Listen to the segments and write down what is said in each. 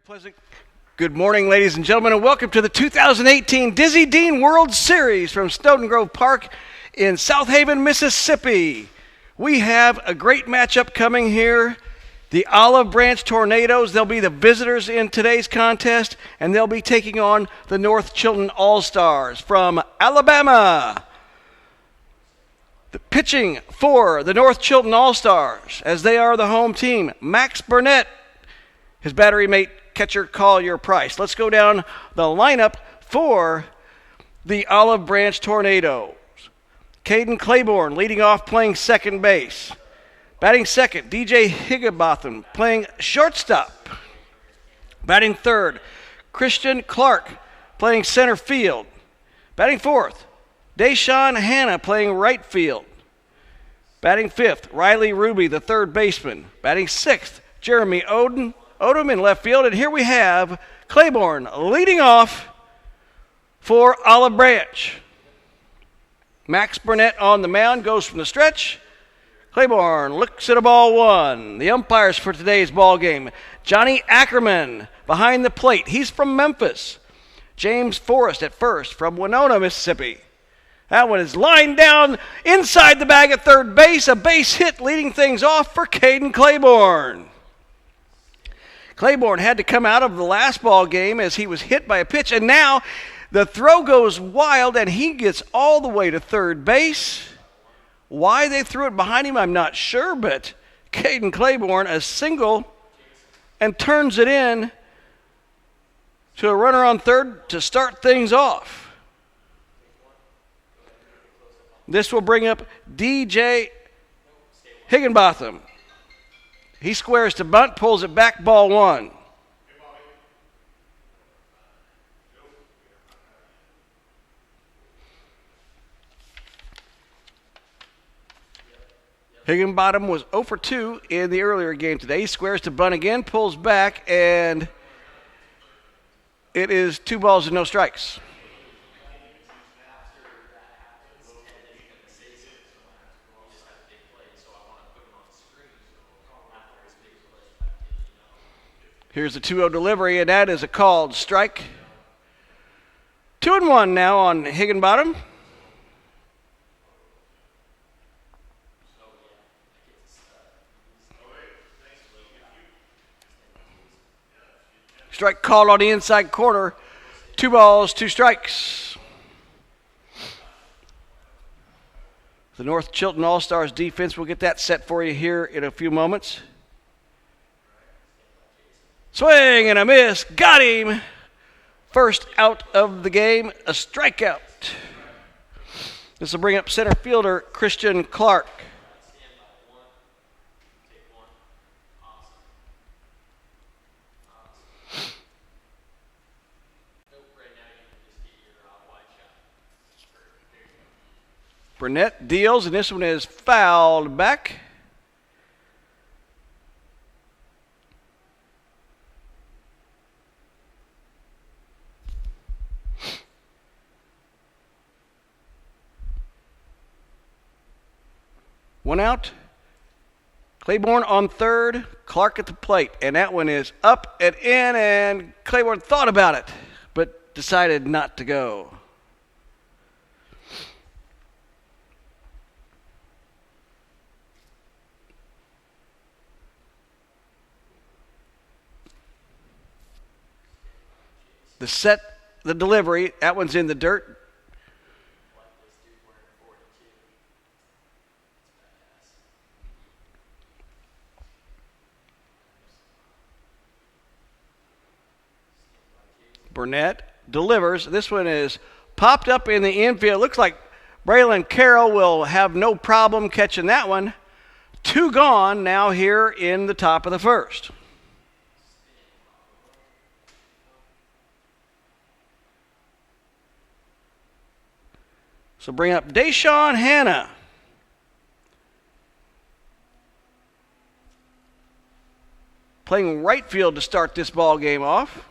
Pleasant good morning, ladies and gentlemen, and welcome to the 2018 Dizzy Dean World Series from Snowden Grove Park in South Haven, Mississippi. We have a great matchup coming here. The Olive Branch Tornadoes, they'll be the visitors in today's contest, and they'll be taking on the North Chilton All-Stars from Alabama. The pitching for the North Chilton All-Stars, as they are the home team, Max Burnett, his battery mate, catcher Collier Price. Let's go down the lineup for the Olive Branch Tornadoes. Caden Claiborne leading off, playing second base. Batting second, DJ Higginbotham playing shortstop. Batting third, Christian Clark playing center field. Batting fourth, Deshaun Hanna playing right field. Batting fifth, Riley Ruby, the third baseman. Batting sixth, Jeremy Odom in left field. And here we have Claiborne leading off for Olive Branch. Max Burnett on the mound, goes from the stretch. Claiborne looks at a ball one. The umpires for today's ball game, Johnny Ackerman behind the plate. He's from Memphis. James Forrest at first from Winona, Mississippi. That one is lined down inside the bag at third base. A base hit leading things off for Caden Claiborne. Claiborne had to come out of the last ball game as he was hit by a pitch, and now the throw goes wild and he gets all the way to third base. Why they threw it behind him, I'm not sure, but Caden Claiborne, a single, and turns it in to a runner on third to start things off. This will bring up DJ Higginbotham. He squares to bunt, pulls it back, ball one. Higginbotham was 0 for 2 in the earlier game today. He squares to bunt again, pulls back, and it is 2 balls and no strikes. Here's the 2-0 delivery, and that is a called strike. 2-1 now on Higginbotham. Strike called on the inside corner. 2 balls, 2 strikes. The North Chilton All-Stars defense will get that set for you here in a few moments. Swing and a miss. Got him. First out of the game, a strikeout. This will bring up center fielder Christian Clark. Burnett deals, and this one is fouled back. One out. Claiborne on third, Clark at the plate, and that one is up and in, and Claiborne thought about it, but decided not to go. The delivery, that one's in the dirt. Burnett delivers. This one is popped up in the infield. Looks like Braylon Carroll will have no problem catching that one. 2 gone now here in the top of the first. So bring up Deshaun Hanna. Playing right field to start this ball game off.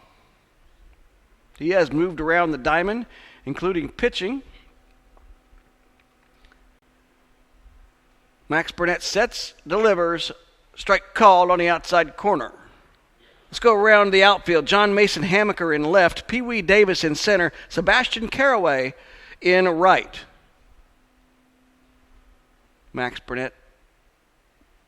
He has moved around the diamond, including pitching. Max Burnett sets, delivers, strike called on the outside corner. Let's go around the outfield. John Mason Hamaker in left, Pee Wee Davis in center, Sebastian Caraway in right. Max Burnett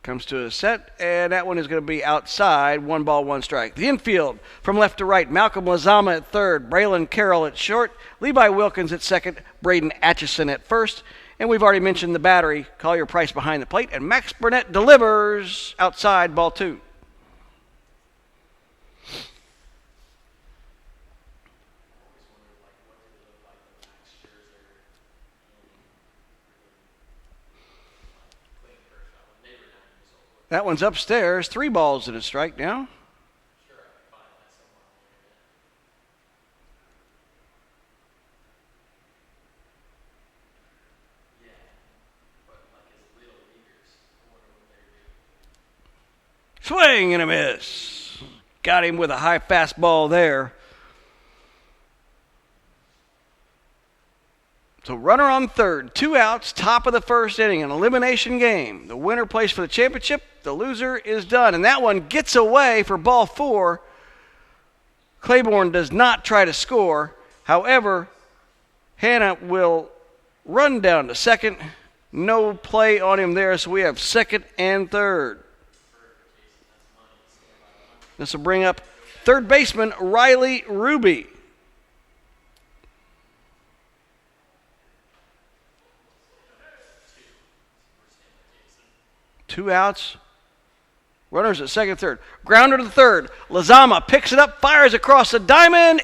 comes to a set, and that one is going to be outside. 1 ball, 1 strike. The infield from left to right, Malcolm Lazama at third, Braylon Carroll at short, Levi Wilkins at second, Braden Atchison at first. And we've already mentioned the battery, Collier Price behind the plate, and Max Burnett delivers outside, ball 2. That one's upstairs. 3 balls and a strike now. Swing and a miss. Got him with a high fastball there. So runner on third, 2 outs, top of the first inning, an elimination game. The winner plays for the championship, the loser is done. And that one gets away for ball 4. Claiborne does not try to score. However, Hannah will run down to second. No play on him there, so we have second and third. This will bring up third baseman Riley Ruby. Two outs. Runners at second, third. Grounder to the third. Lazama picks it up, fires across the diamond.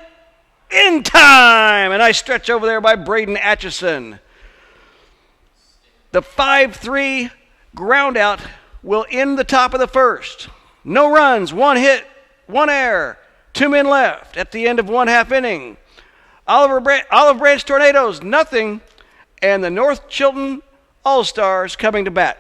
In time! A nice stretch over there by Braden Atchison. The 5-3 ground out will end the top of the first. No runs, 1 hit, 1 error, 2 men left at the end of 1/2 inning. Olive Branch Tornadoes, nothing, and the North Chilton All-Stars coming to bat.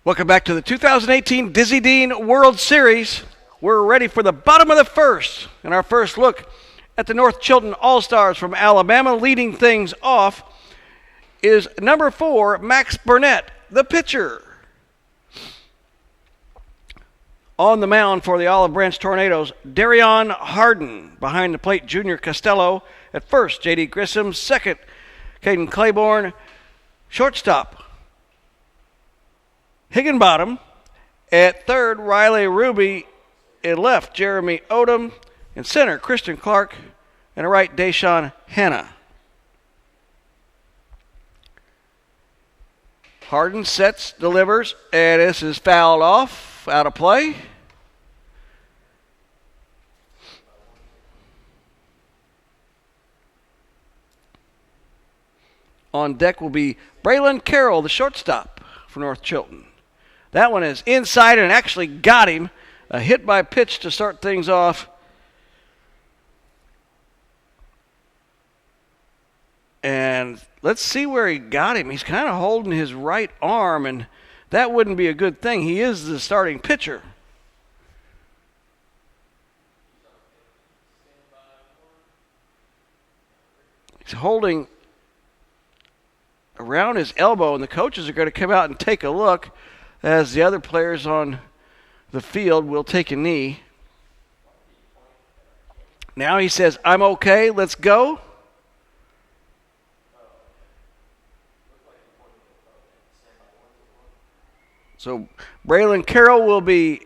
Welcome back to the 2018 Dizzy Dean World Series. We're ready for the bottom of the first. And our first look at the North Chilton All-Stars from Alabama. Leading things off is number 4, Max Burnett, the pitcher. On the mound for the Olive Branch Tornadoes, Darion Harden. Behind the plate, Junior Costello. At first, J.D. Grissom. Second, Caden Claiborne. Shortstop, Higginbottom. At third, Riley Ruby. At left, Jeremy Odom. In center, Christian Clark. And at right, Deshaun Hanna. Harden sets, delivers, and this is fouled off, out of play. On deck will be Braylon Carroll, the shortstop for North Chilton. That one is inside and actually got him. A hit by pitch to start things off. And let's see where he got him. He's kind of holding his right arm, and that wouldn't be a good thing. He is the starting pitcher. He's holding around his elbow, and the coaches are going to come out and take a look as the other players on the field will take a knee. Now he says, "I'm okay, let's go." So Braylon Carroll will be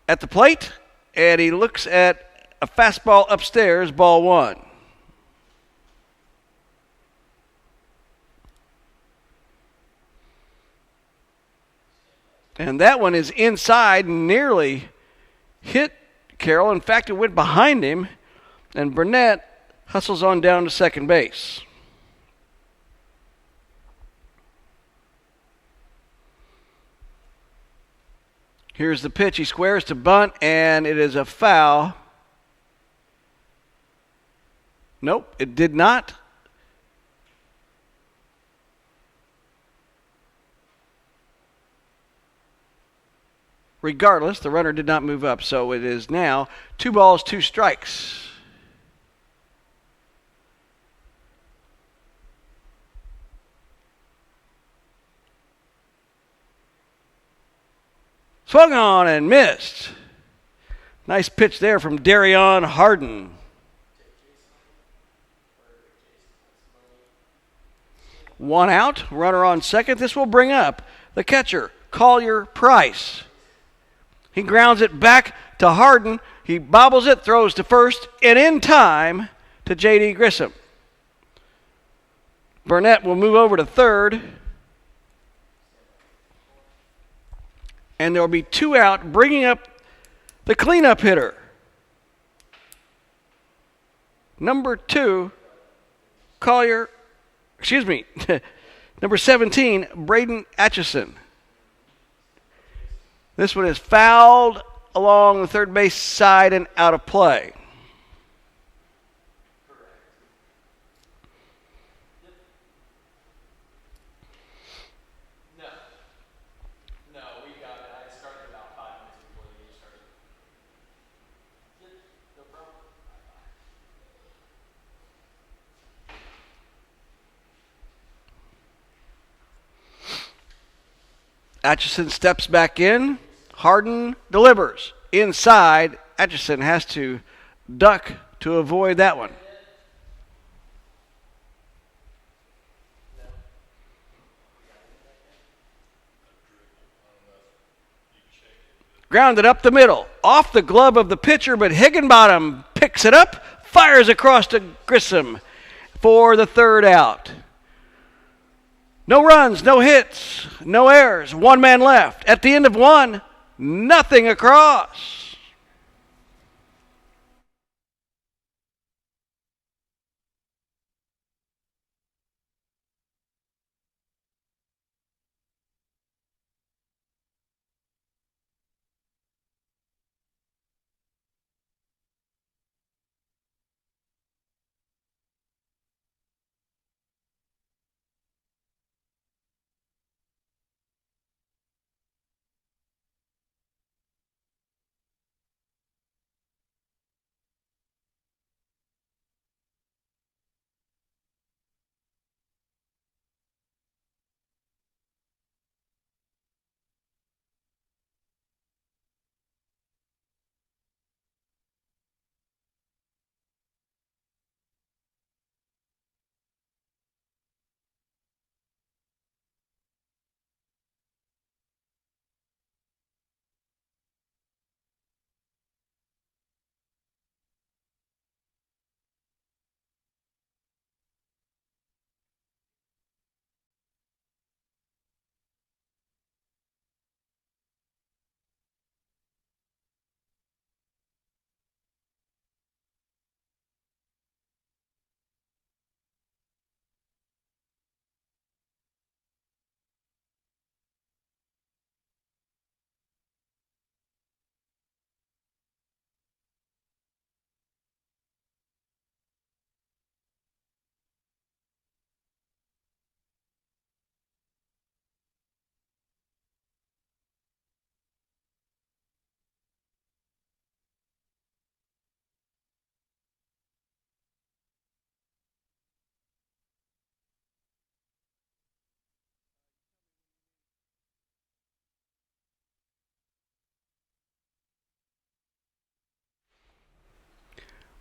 at the plate, and he looks at a fastball upstairs, ball one. And that one is inside, nearly hit Carroll. In fact, it went behind him, and Burnett hustles on down to second base. Here's the pitch. He squares to bunt, and it is a foul. Nope, it did not. Regardless, the runner did not move up, so it is now 2 balls, 2 strikes. Swung on and missed. Nice pitch there from Darion Harden. One out, runner on second. This will bring up the catcher, Collier Price. He grounds it back to Harden. He bobbles it, throws to first, and in time to J.D. Grissom. Burnett will move over to third. And there will be 2 out, bringing up the cleanup hitter. Number 17, Braden Atchison. This one is fouled along the third base side and out of play. No, we got it. I started about 5 minutes before the game started. No problem. Atchison steps back in. Harden delivers. Inside, Atchison has to duck to avoid that one. Grounded up the middle. Off the glove of the pitcher, but Higginbottom picks it up, fires across to Grissom for the third out. No runs, no hits, no errors. 1 man left. At the end of 1, nothing across.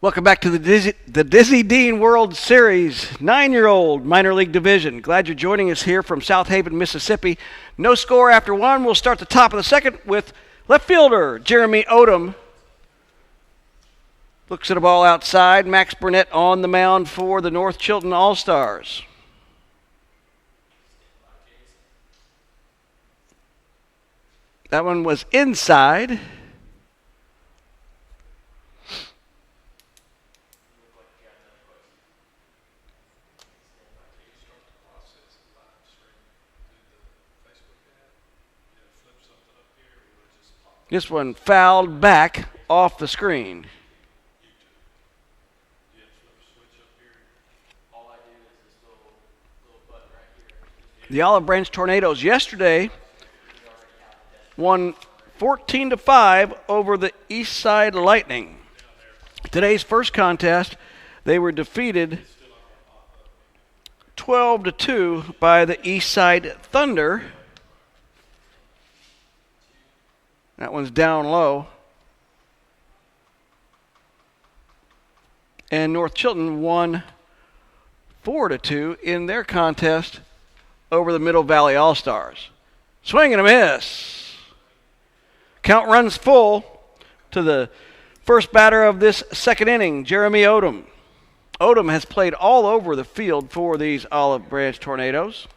Welcome back to the Dizzy Dean World Series 9-year-old minor league division. Glad you're joining us here from South Haven, Mississippi. No score after one. We'll start the top of the second with left fielder Jeremy Odom. Looks at a ball outside. Max Burnett on the mound for the North Chilton All-Stars. That one was inside. This one fouled back off the screen. The Olive Branch Tornadoes yesterday won 14-5 over the Eastside Lightning. Today's first contest, they were defeated 12-2 by the Eastside Thunder. That one's down low. And North Chilton won 4-2 in their contest over the Middle Valley All-Stars. Swing and a miss. Count runs full to the first batter of this second inning, Jeremy Odom. Odom has played all over the field for these Olive Branch Tornadoes.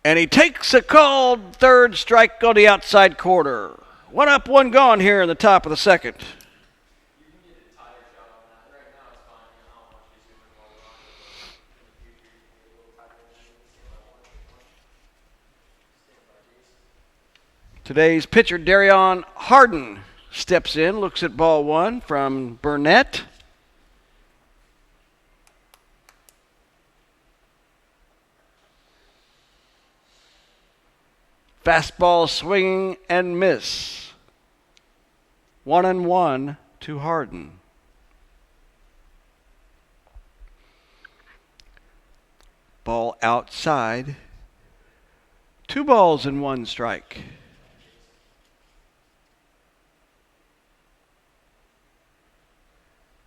And he takes a called third strike on the outside corner. One up, one gone here in the top of the second. Today's pitcher, Darion Harden, steps in, looks at ball one from Burnett. Fastball swinging and miss. 1-1 to Harden. Ball outside. 2 balls and 1 strike.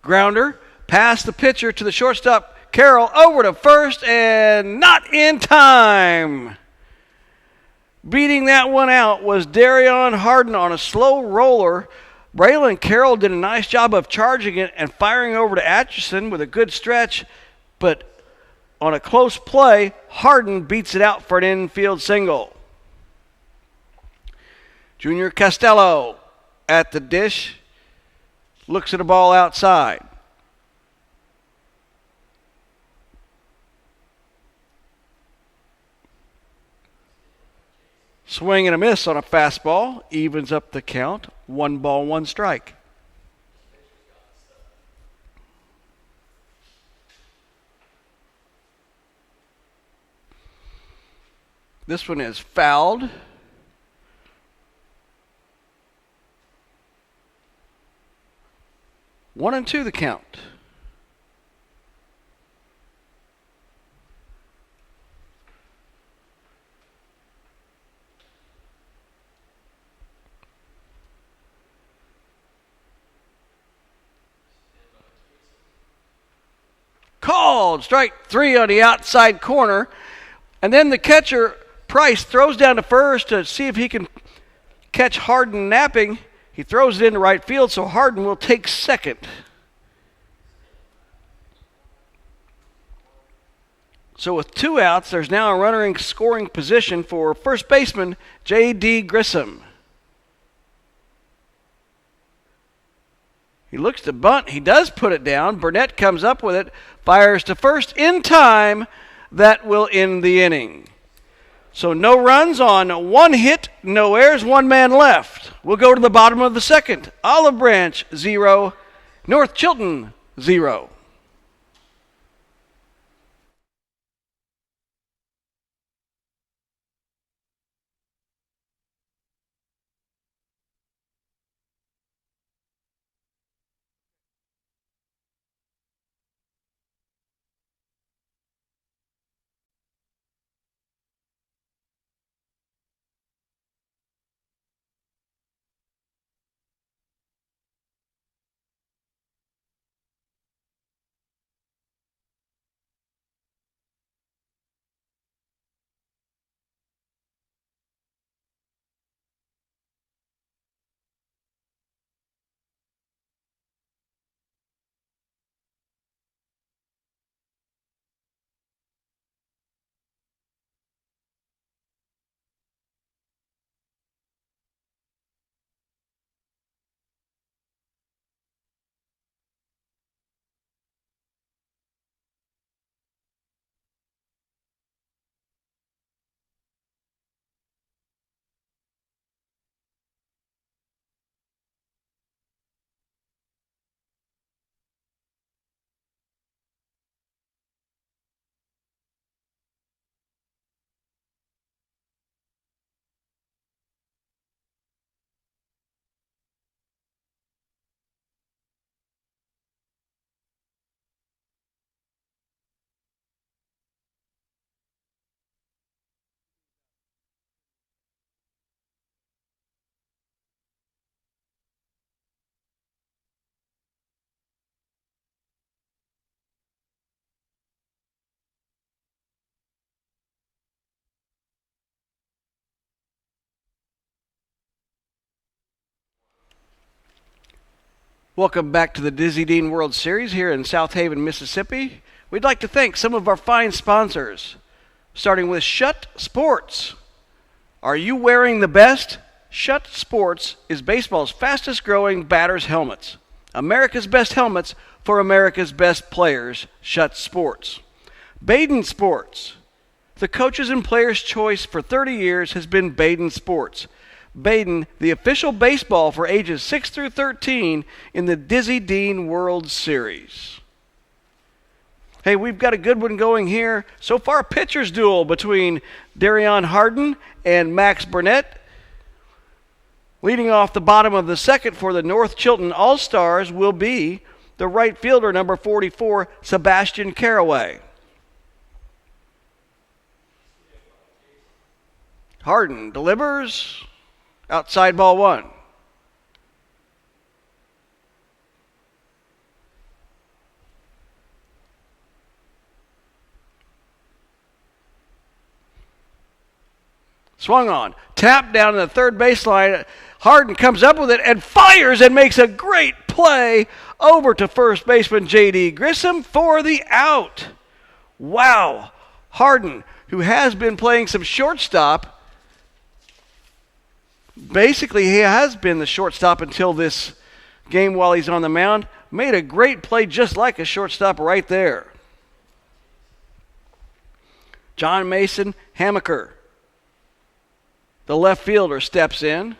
Grounder past the pitcher to the shortstop, Carroll, over to first, and not in time. Beating that one out was Darion Harden on a slow roller. Braylon Carroll did a nice job of charging it and firing over to Atchison with a good stretch, but on a close play, Harden beats it out for an infield single. Junior Costello at the dish, looks at a ball outside. Swing and a miss on a fastball, evens up the count. 1 ball, 1 strike. This one is fouled. One and 2 the count. Called strike 3 on the outside corner, and then the catcher Price throws down to first to see if he can catch Harden napping. He throws it into right field, so Harden will take second. So with 2 outs, there's now a runner in scoring position for first baseman J.D. Grissom. He looks to bunt. He does put it down. Burnett comes up with it, fires to first in time. That will end the inning. So no runs on 1 hit, no errors, 1 man left. We'll go to the bottom of the second. Olive Branch 0, North Chilton 0. Welcome back to the Dizzy Dean World Series here in South Haven, Mississippi. We'd like to thank some of our fine sponsors, starting with Shutt Sports. Are you wearing the best? Shutt Sports is baseball's fastest growing batter's helmets. America's best helmets for America's best players. Shutt Sports. Baden Sports. The coaches and players' choice for 30 years has been Baden Sports. Baden, the official baseball for ages 6 through 13 in the Dizzy Dean World Series. Hey, we've got a good one going here. So far, a pitcher's duel between Darion Harden and Max Burnett. Leading off the bottom of the second for the North Chilton All-Stars will be the right fielder, number 44, Sebastian Caraway. Harden delivers. Outside ball one. Swung on. Tap down to the third baseline. Harden comes up with it and fires and makes a great play over to first baseman J.D. Grissom for the out. Wow. Harden, who has been playing some shortstop, basically, he has been the shortstop until this game while he's on the mound. Made a great play just like a shortstop right there. John Mason Hamaker, the left fielder, steps in.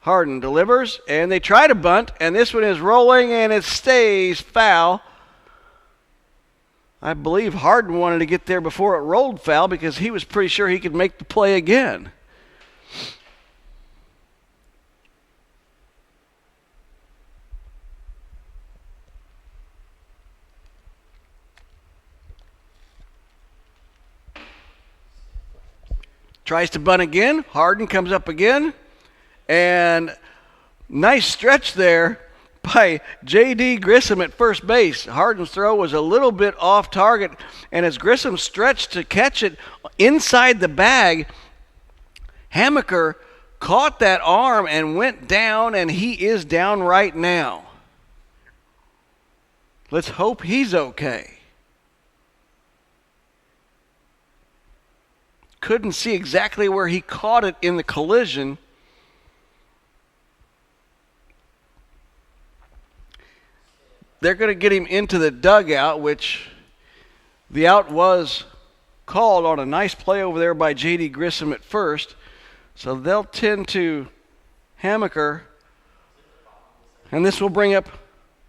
Harden delivers, and they try to bunt, and this one is rolling, and it stays foul. I believe Harden wanted to get there before it rolled foul because he was pretty sure he could make the play again. Tries to bunt again. Harden comes up again. And nice stretch there by J.D. Grissom at first base. Harden's throw was a little bit off target, and as Grissom stretched to catch it inside the bag, Hamaker caught that arm and went down, and he is down right now. Let's hope he's okay. Couldn't see exactly where he caught it in the collision. They're going to get him into the dugout, which the out was called on a nice play over there by J.D. Grissom at first. So they'll tend to Hamaker. And this will bring up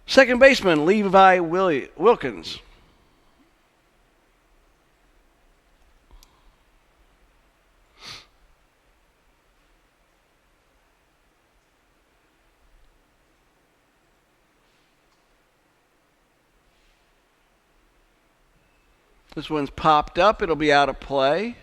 second baseman Levi Wilkins. This one's popped up. It'll be out of play.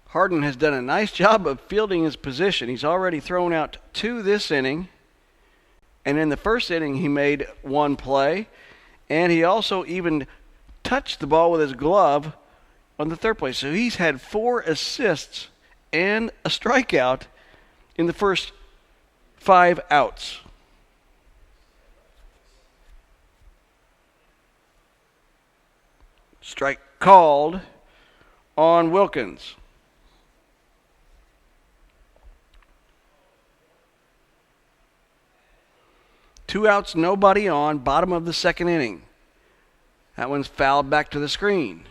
Harden has done a nice job of fielding his position. He's already thrown out 2 this inning. And in the first inning, he made 1 play. And he also even touched the ball with his glove on the third play. So he's had 4 assists and a strikeout in the first 5 outs. Strike called on Wilkins. Two outs, nobody on, bottom of the second inning. That one's fouled back to the screen.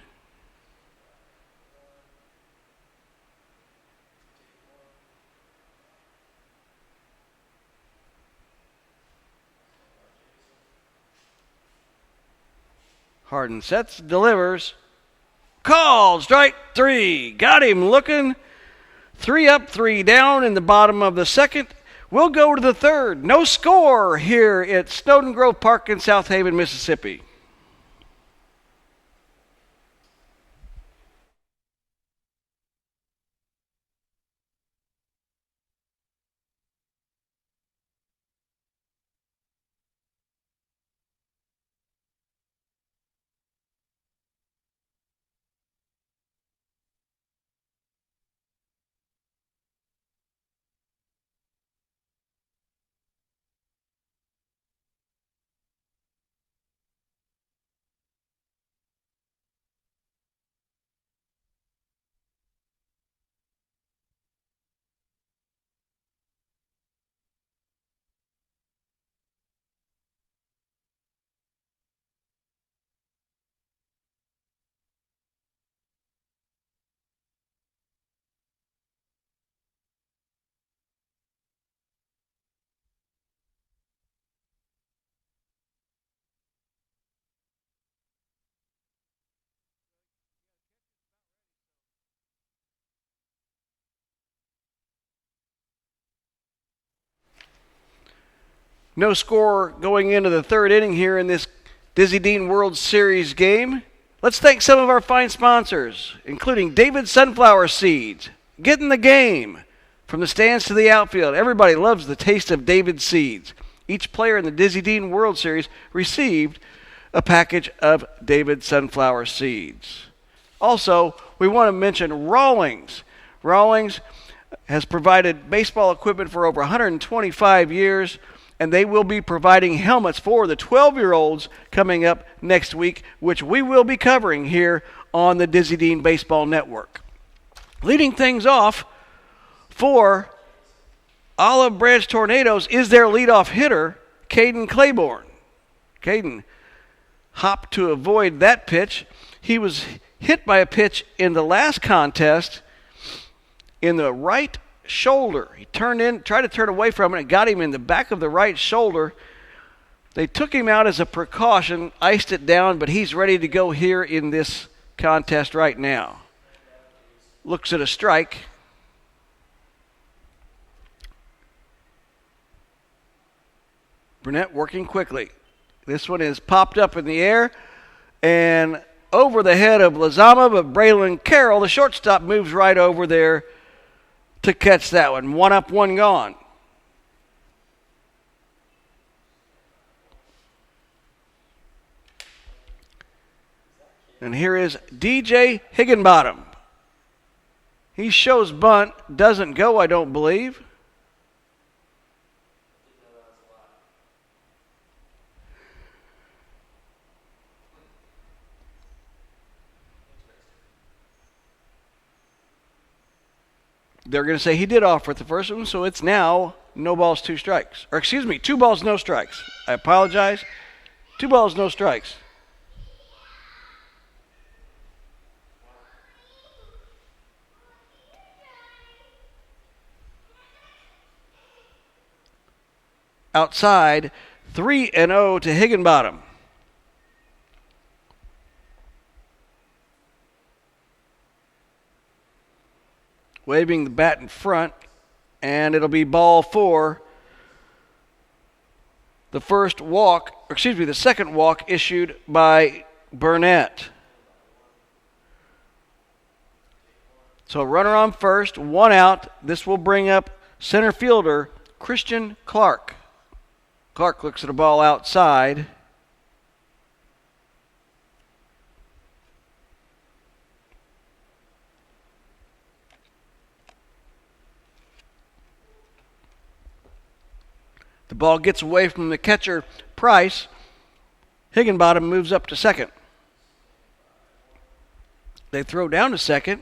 Harden sets, delivers. Called. Strike three. Got him looking. 3 up, 3 down in the bottom of the second. We'll go to the third. No score here at Snowden Grove Park in South Haven, Mississippi. No score going into the third inning here in this Dizzy Dean World Series game. Let's thank some of our fine sponsors, including David Sunflower Seeds. Get in the game. From the stands to the outfield, everybody loves the taste of David Seeds. Each player in the Dizzy Dean World Series received a package of David Sunflower Seeds. Also, we want to mention Rawlings. Rawlings has provided baseball equipment for over 125 years, and they will be providing helmets for the 12-year-olds coming up next week, which we will be covering here on the Dizzy Dean Baseball Network. Leading things off for Olive Branch Tornadoes is their leadoff hitter, Caden Claiborne. Caden hopped to avoid that pitch. He was hit by a pitch in the last contest in the right shoulder. He turned in, tried to turn away from it, and got him in the back of the right shoulder. They took him out as a precaution, iced it down, but he's ready to go here in this contest right now. Looks at a strike. Burnett working quickly. This one is popped up in the air and over the head of Lazama, but Braylon Carroll, the shortstop, moves right over there to catch that one. 1 up, 1 gone. And here is DJ Higginbottom. He shows bunt, doesn't go, I don't believe. They're going to say he did offer at the first one, so it's now no balls, 2 strikes. Or excuse me, 2 balls, no strikes. I apologize. 2 balls, no strikes. Outside, 3-0 to Higginbottom. Waving the bat in front, and it'll be ball 4. The second walk issued by Burnett. So runner on first, 1 out. This will bring up center fielder Christian Clark. Clark looks at a ball outside. The ball gets away from the catcher, Price. Higginbottom moves up to second. They throw down to second.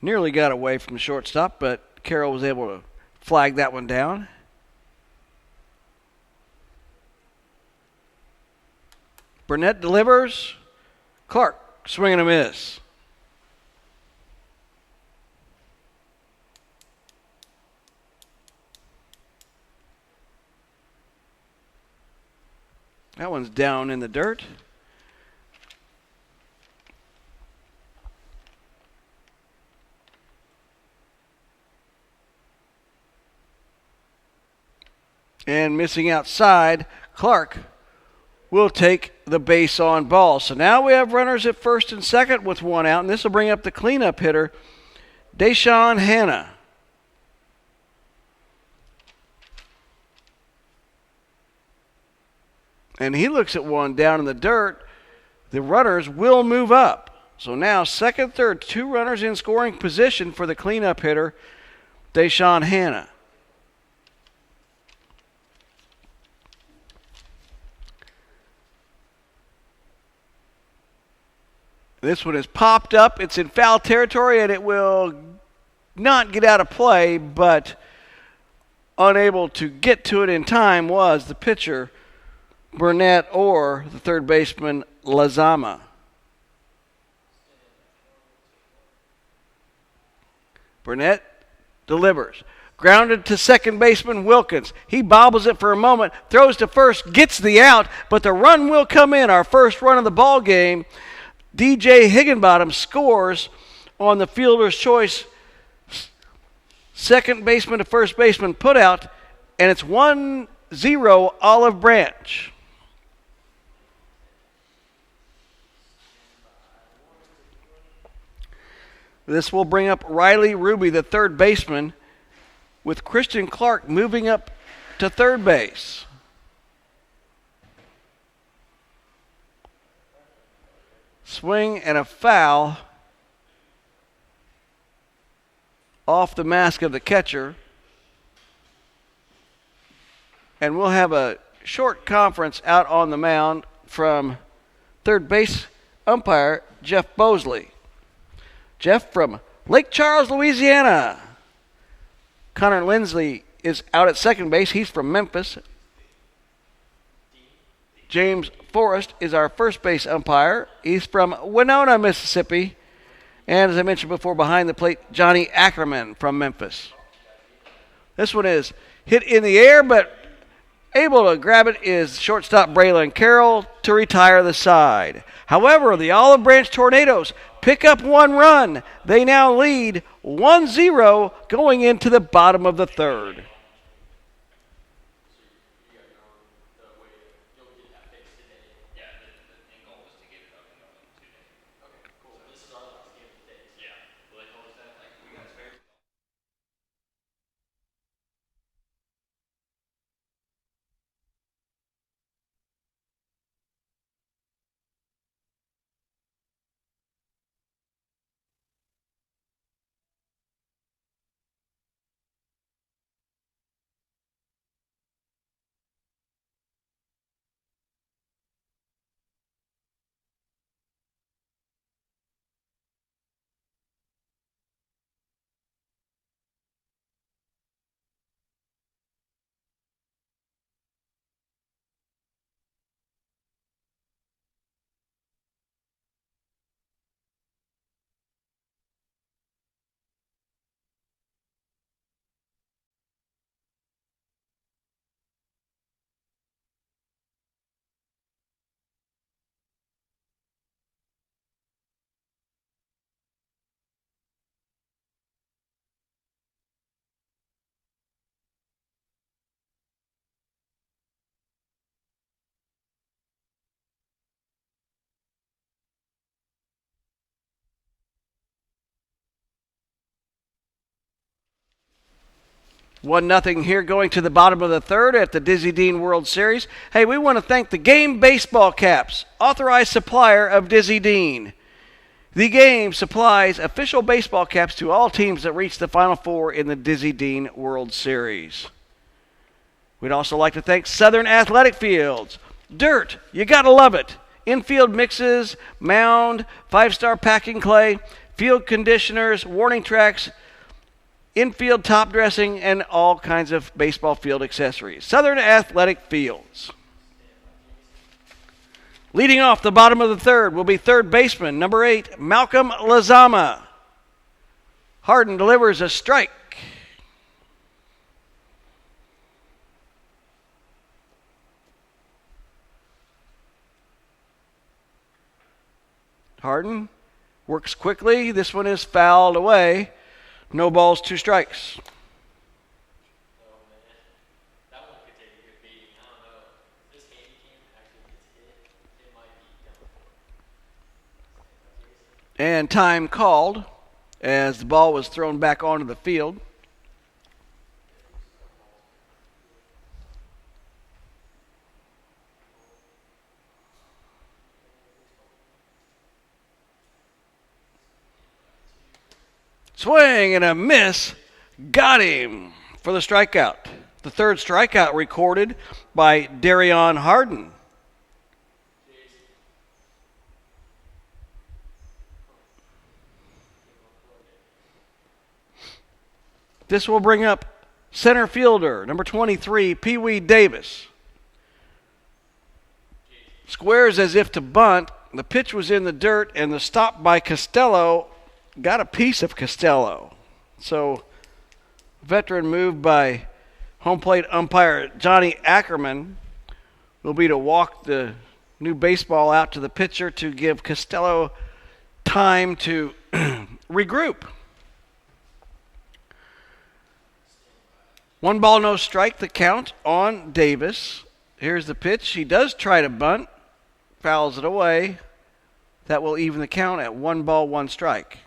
Nearly got away from the shortstop, but Carroll was able to flag that one down. Burnett delivers. Clark, swing and a miss. That one's down in the dirt. And missing outside, Clark will take the base on ball. So now we have runners at first and second with one out, and this will bring up the cleanup hitter, Deshaun Hanna. And he looks at one down in the dirt. The runners will move up. So now second, third, two runners in scoring position for the cleanup hitter, Deshaun Hanna. This one is popped up. It's in foul territory, and it will not get out of play, but unable to get to it in time was the pitcher, Burnett, or the third baseman, Lazama. Burnett delivers. Grounded to second baseman Wilkins. He bobbles it for a moment, throws to first, gets the out, but the run will come in. Our first run of the ball game. DJ Higginbottom scores on the fielder's choice. Second baseman to first baseman put out, and it's 1-0 Olive Branch. This will bring up Riley Ruby, the third baseman, with Christian Clark moving up to third base. Swing and a foul off the mask of the catcher. And we'll have a short conference out on the mound from third base umpire Jeff Bosley. Jeff from Lake Charles, Louisiana. Connor Lindsley is out at second base. He's from Memphis. James Forrest is our first base umpire. He's from Winona, Mississippi. And as I mentioned before, behind the plate, Johnny Ackerman from Memphis. This one is hit in the air, but able to grab it is shortstop Braylon Carroll to retire the side. However, the Olive Branch Tornadoes pick up one run. They now lead 1-0 going into the bottom of the third. One nothing here going to the bottom of the third at the Dizzy Dean World Series. Hey, we want to thank the Game Baseball Caps, authorized supplier of Dizzy Dean. The Game supplies official baseball caps to all teams that reach the Final Four in the Dizzy Dean World Series. We'd also like to thank Southern Athletic Fields. Dirt, you gotta love it. Infield mixes, mound, 5-star packing clay, field conditioners, warning tracks, infield top dressing, and all kinds of baseball field accessories. Southern Athletic Fields. Leading off the bottom of the third will be third baseman, number 8, Malcolm Lazama. Harden delivers a strike. Harden works quickly. This one is fouled away. No balls, 2 strikes. And time called as the ball was thrown back onto the field. Swing and a miss. Got him for the strikeout. The third strikeout recorded by Darion Harden. This will bring up center fielder, number 23, Pee Wee Davis. Squares as if to bunt. The pitch was in the dirt, and the stop by Costello got a piece of Costello. So, veteran move by home plate umpire Johnny Ackerman will be to walk the new baseball out to the pitcher to give Costello time to regroup. 1 ball, no strike, the count on Davis. Here's the pitch. He does try to bunt, fouls it away. That will even the count at 1 ball, 1 strike.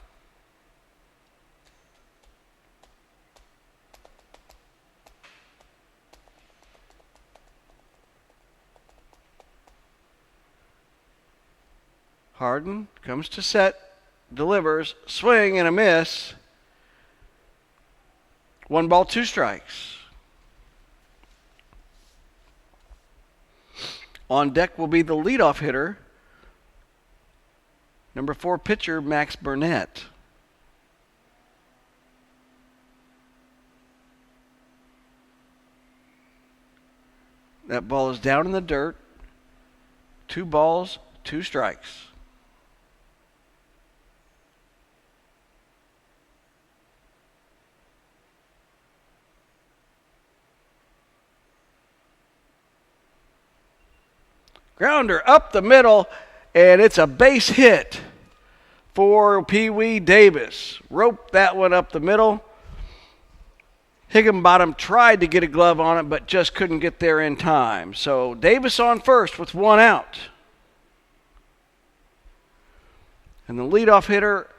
Harden comes to set, delivers, swing and a miss. 1 ball, 2 strikes. On deck will be the leadoff hitter, number 4 pitcher Max Burnett. That ball is down in the dirt. 2 balls, 2 strikes. Grounder up the middle, and it's a base hit for Pee Wee Davis. Roped that one up the middle. Higginbottom tried to get a glove on it, but just couldn't get there in time. So Davis on first with 1 out. And the leadoff hitter,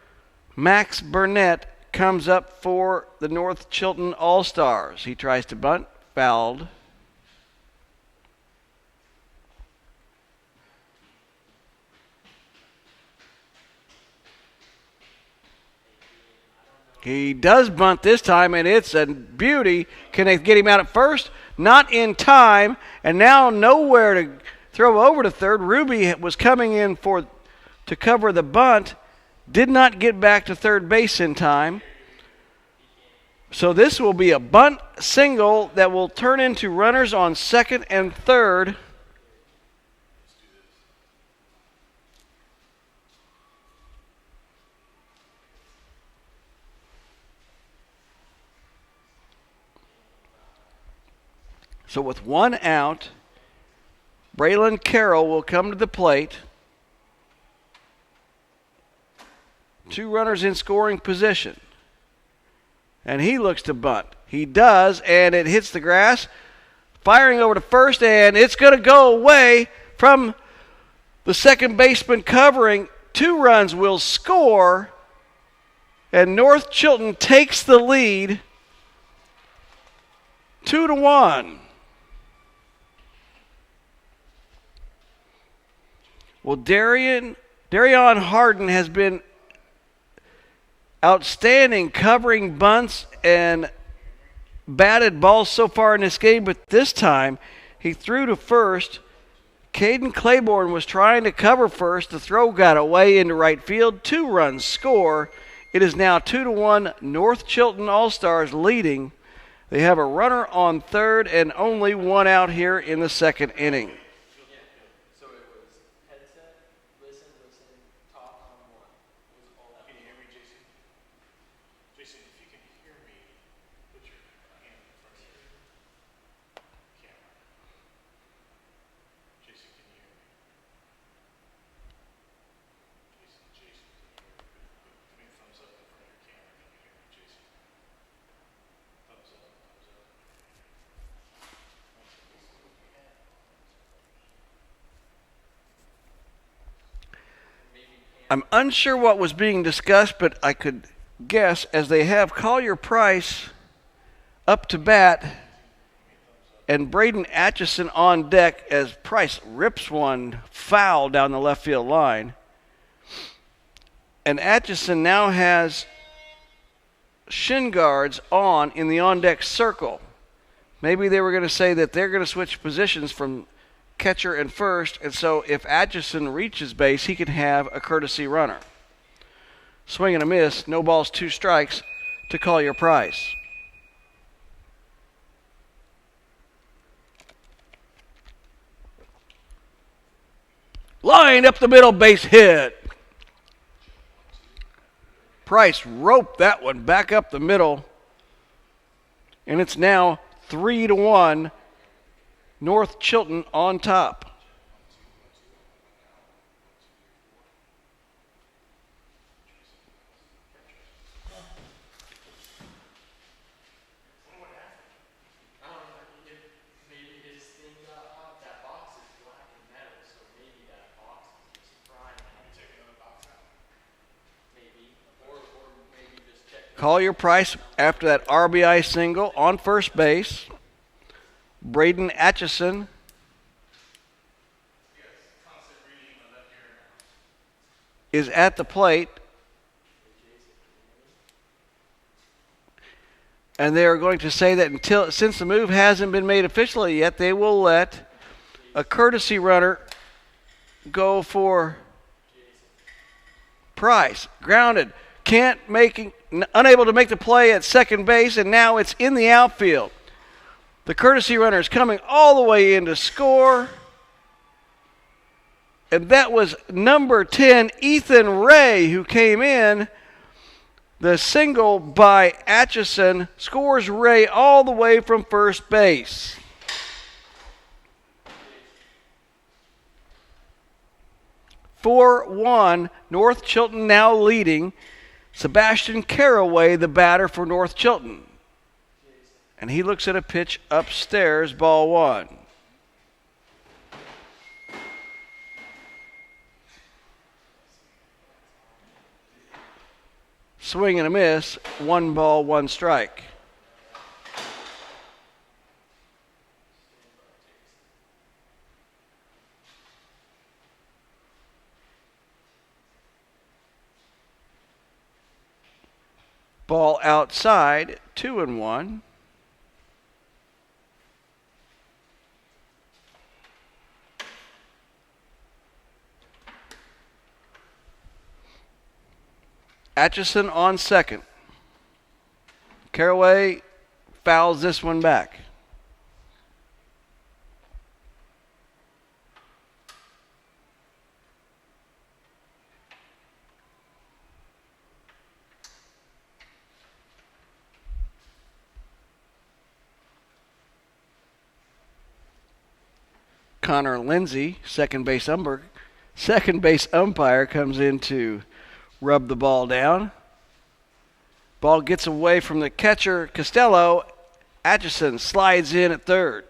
Max Burnett, comes up for the North Chilton All-Stars. He tries to bunt, fouled. He does bunt this time, and it's a beauty. Can they get him out at first? Not in time, and now nowhere to throw over to third. Ruby was coming in to cover the bunt, did not get back to third base in time. So this will be a bunt single that will turn into runners on second and third. So with 1 out, Braylon Carroll will come to the plate. 2 runners in scoring position. And he looks to bunt. He does, and it hits the grass. Firing over to first, and it's going to go away from the second baseman covering. 2 runs will score, and North Chilton takes the lead 2-1. Well, Darion Harden has been outstanding covering bunts and batted balls so far in this game, but this time he threw to first. Caden Claiborne was trying to cover first. The throw got away into right field. 2 runs score. It is now 2-1. North Chilton All-Stars leading. They have a runner on third and only 1 out here in the second inning. I'm unsure what was being discussed, but I could guess as they have Collier Price up to bat and Braden Atchison on deck as Price rips one foul down the left field line. And Atchison now has shin guards on in the on-deck circle. Maybe they were going to say that they're going to switch positions from catcher and first, and so if Atchison reaches base, he can have a courtesy runner. Swing and a miss, no balls, 2 strikes to Collier Price. Line up the middle, base hit. Price roped that one back up the middle, and it's now 3-1, North Chilton on top. Collier Price after that RBI single on first base. Braden Atchison is at the plate. And they are going to say that since the move hasn't been made officially yet, they will let a courtesy runner go for Price. Grounded. Unable to make the play at second base, and now it's in the outfield. The courtesy runner is coming all the way in to score. And that was number 10, Ethan Ray, who came in. The single by Atchison scores Ray all the way from first base. (4-1), North Chilton now leading. Sebastian Caraway, the batter for North Chilton. And he looks at a pitch upstairs, ball 1. Swing and a miss, 1 ball, 1 strike. Ball outside, 2-1. Atchison on second. Caraway fouls this one back. Connor Lindsay, second base umpire, comes in to rub the ball down. Ball gets away from the catcher, Costello. Atchison slides in at third.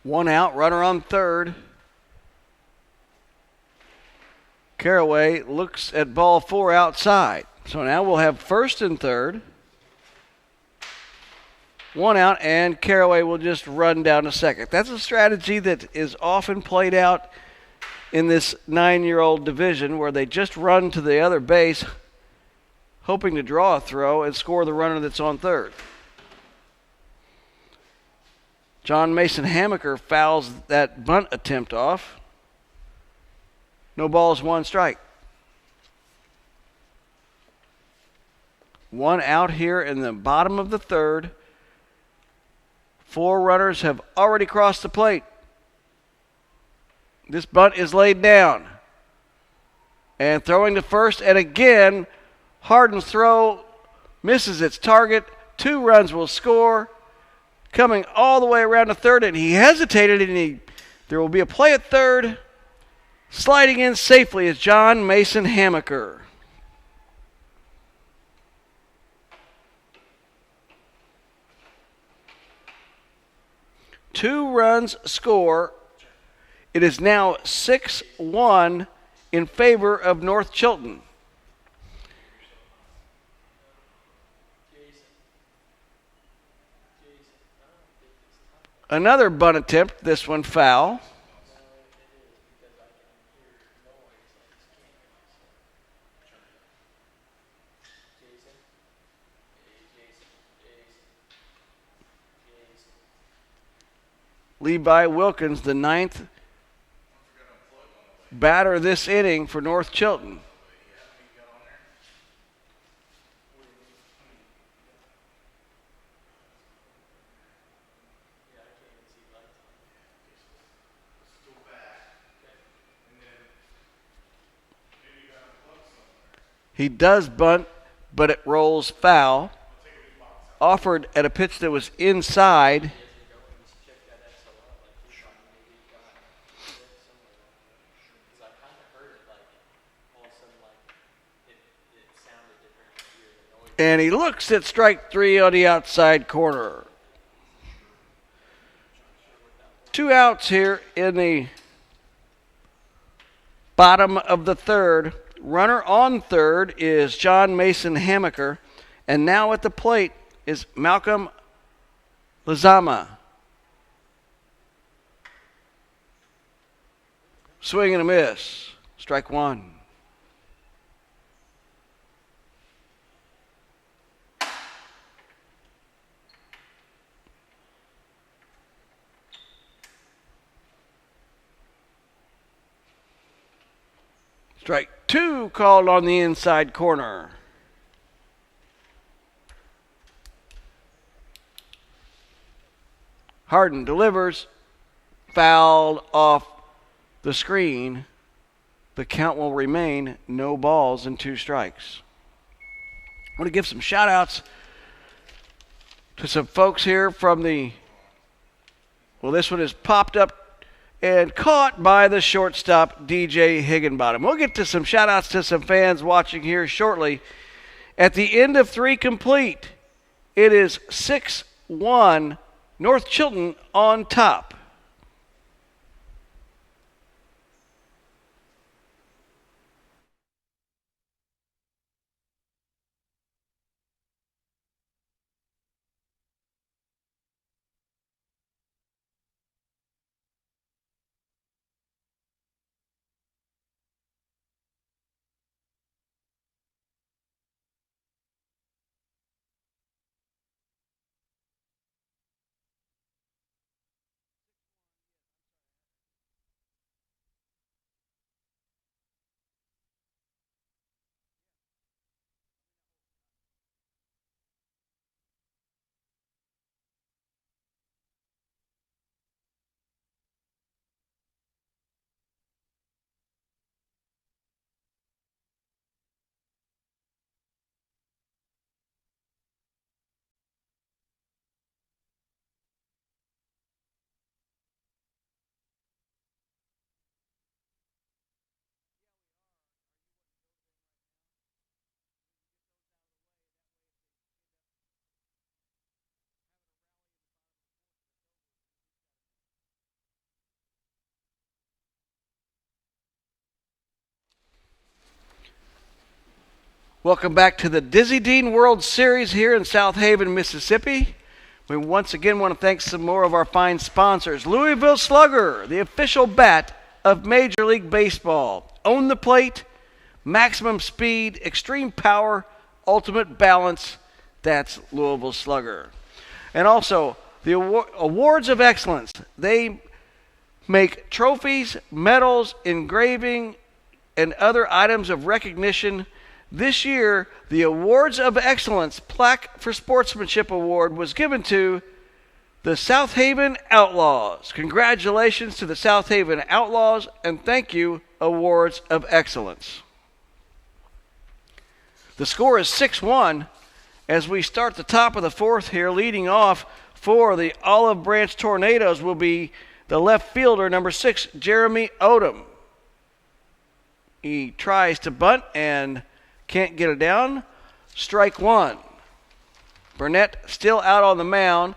One out, runner on third. Caraway looks at ball 4 outside. So now we'll have first and third. 1 out, and Caraway will just run down to second. That's a strategy that is often played out in this 9-year-old division where they just run to the other base hoping to draw a throw and score the runner that's on third. John Mason Hamaker fouls that bunt attempt off. No balls, 1 strike. 1 out here in the bottom of the third. 4 runners have already crossed the plate. This bunt is laid down. And throwing to first, and again, Harden's throw misses its target. 2 runs will score. Coming all the way around to third, and he hesitated, and there will be a play at third. Sliding in safely is John Mason Hamaker. Two runs score. It is now 6-1 in favor of North Chilton. Another bunt attempt, this one foul. Levi Wilkins, the ninth batter this inning for North Chilton. He does bunt, but it rolls foul. Offered at a pitch that was inside. And he looks at strike three on the outside corner. 2 outs here in the bottom of the third. Runner on third is John Mason Hamaker. And now at the plate is Malcolm Lazama. Swing and a miss. Strike one. Strike two called on the inside corner. Harden delivers, fouled off the screen. The count will remain no balls and 2 strikes. I want to give some shout outs to some folks here from the, well, this one is popped up and caught by the shortstop, DJ Higginbottom. We'll get to some shout-outs to some fans watching here shortly. At the end of 3 complete, it is 6-1, North Chilton on top. Welcome back to the Dizzy Dean World Series here in South Haven, Mississippi. We once again want to thank some more of our fine sponsors. Louisville Slugger, the official bat of Major League Baseball. Own the plate, maximum speed, extreme power, ultimate balance. That's Louisville Slugger. And also, the Awards of Excellence. They make trophies, medals, engraving, and other items of recognition. This year, the Awards of Excellence Plaque for Sportsmanship Award was given to the South Haven Outlaws. Congratulations to the South Haven Outlaws, and thank you, Awards of Excellence. The score is 6-1 as we start the top of the fourth here. Leading off for the Olive Branch Tornadoes will be the left fielder, number 6, Jeremy Odom. He tries to bunt and can't get it down. Strike one. Burnett still out on the mound.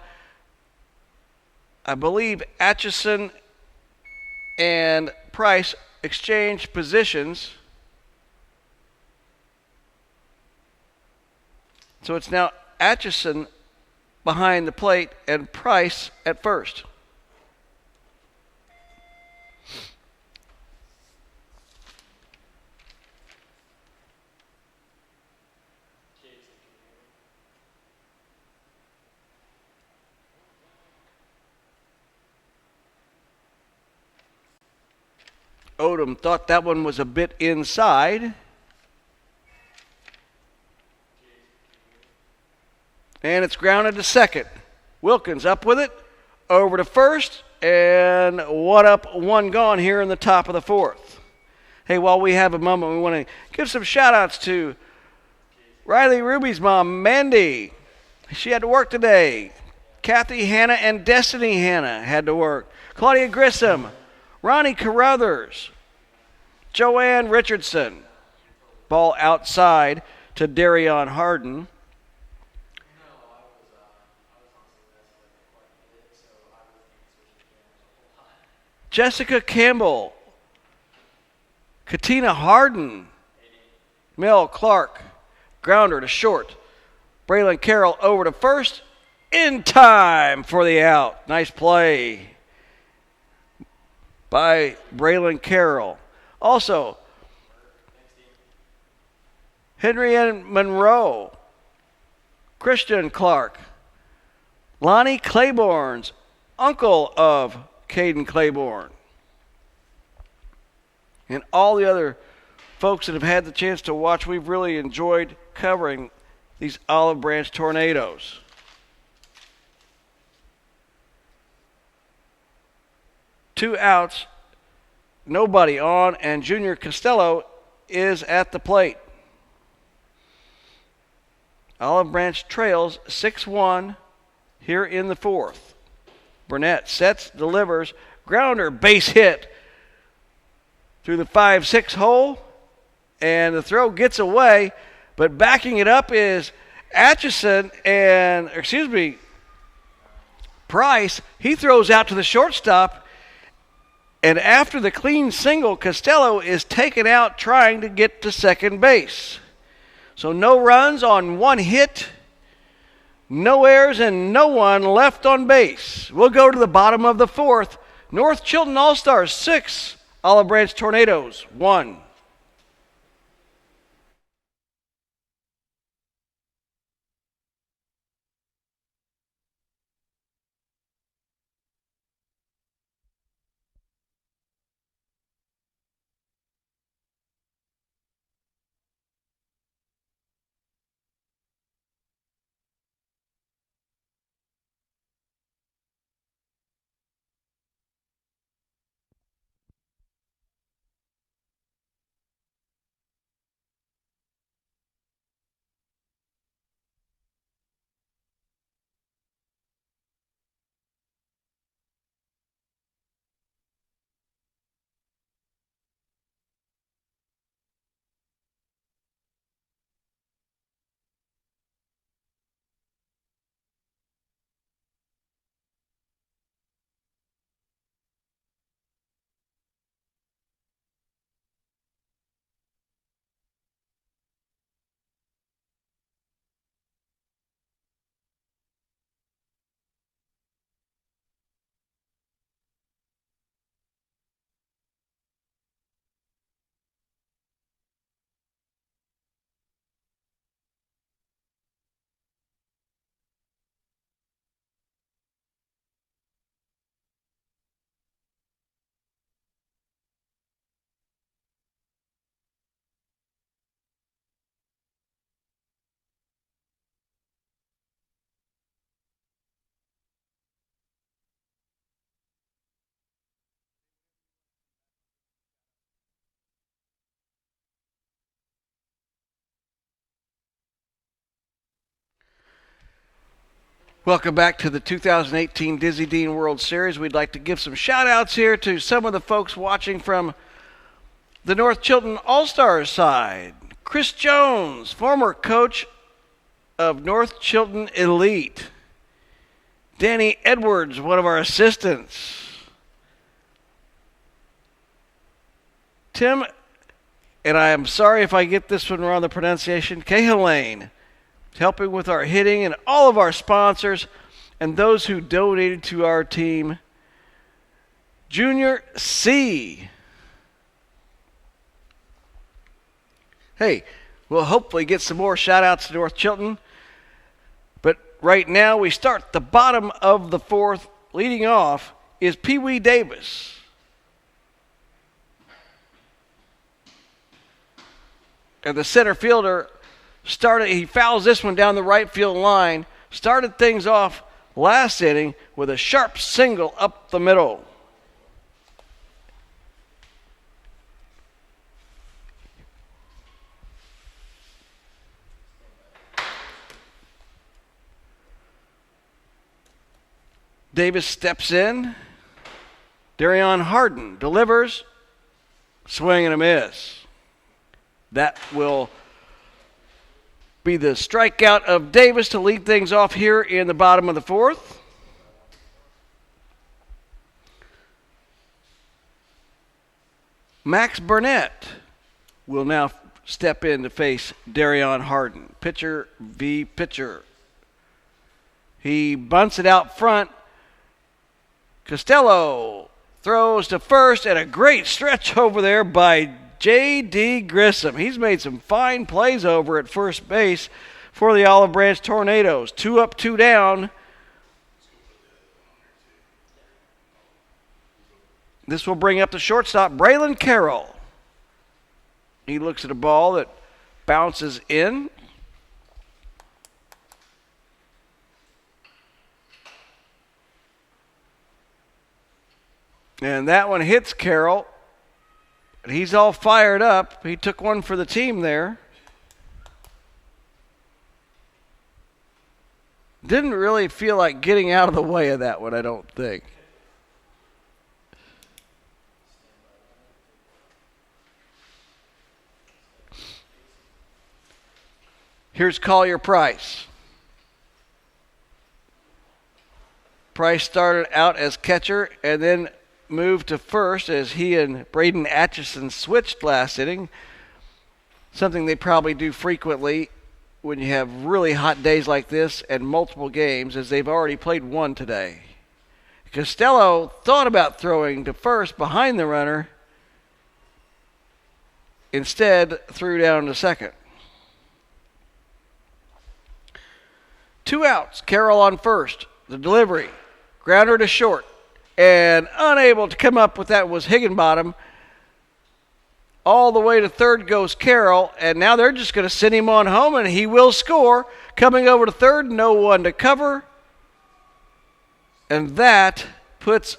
I believe Atchison and Price exchange positions. So it's now Atchison behind the plate and Price at first. Odom thought that one was a bit inside. And it's grounded to second. Wilkins up with it, over to first, and one up, one gone here in the top of the fourth. Hey, while we have a moment, we want to give some shout-outs to Riley Ruby's mom, Mandy. She had to work today. Kathy Hanna and Destiny Hanna had to work. Claudia Grissom, Ronnie Carruthers, Joanne Richardson. Ball outside to Darion Harden. Jessica Campbell, Katina Harden, Mel Clark, grounder to short. Braylon Carroll over to first, in time for the out. Nice play by Braylon Carroll. Also, Henriette Monroe, Christian Clark, Lonnie Claiborne's uncle of Caden Claiborne, and all the other folks that have had the chance to watch. We've really enjoyed covering these Olive Branch Tornadoes. Two outs, nobody on, and Junior Costello is at the plate. Olive Branch trails 6-1 here in the fourth. Burnett sets, delivers, grounder, base hit through the 5-6 hole, and the throw gets away, but backing it up is Atchison and, Price. He throws out to the shortstop, and after the clean single, Costello is taken out trying to get to second base. So no runs on one hit, no errors, and no one left on base. We'll go to the bottom of the fourth. North Chilton All-Stars 6, Olive Branch Tornadoes 1. Welcome back to the 2018 Dizzy Dean World Series. We'd like to give some shout-outs here to some of the folks watching from The North Chilton All-Stars side, Chris Jones, former coach of North Chilton Elite. Danny Edwards, one of our assistants. Tim, and I am sorry if I get this one wrong, the pronunciation, Cahalane, helping with our hitting, and all of our sponsors and those who donated to our team. Junior C. Hey, we'll hopefully get some more shout-outs to North Chilton. But right now, we start the bottom of the fourth. Leading off is Pee Wee Davis. And the center fielder he fouls this one down the right field line. Started things off last inning with a sharp single up the middle. Davis steps in. Darion Harden delivers. Swing and a miss. That will be the strikeout of Davis to lead things off here in the bottom of the fourth. Max Burnett will now step in to face Darion Harden. Pitcher v. pitcher. He bunts it out front. Costello throws to first, and a great stretch over there by J.D. Grissom. He's made some fine plays over at first base for the Olive Branch Tornadoes. 2 up, 2 down. This will bring up the shortstop, Braylon Carroll. He looks at a ball that bounces in. And that one hits Carroll. He's all fired up. He took one for the team there. Didn't really feel like getting out of the way of that one, I don't think. Here's Collier Price. Price started out as catcher and then moved to first as he and Braden Atchison switched last inning. Something they probably do frequently when you have really hot days like this and multiple games, as they've already played one today. Costello thought about throwing to first behind the runner. Instead, threw down to second. 2 outs. Carroll on first. The delivery. Grounder to short. And unable to come up with that was Higginbottom. All the way to third goes Carroll, and now they're just going to send him on home, and he will score. Coming over to third, no one to cover. And that puts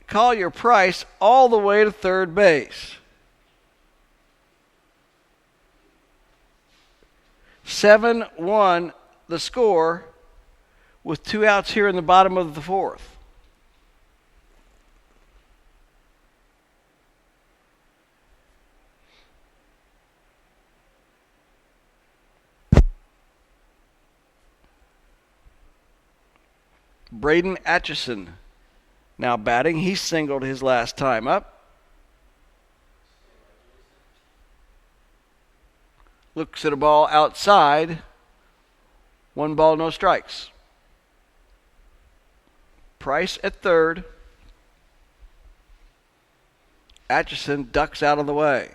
Collier Price all the way to third base. 7-1 the score with 2 outs here in the bottom of the fourth. Braden Atchison now batting. He singled his last time up. Looks at a ball outside. 1 ball, no strikes. Price at third. Atchison ducks out of the way.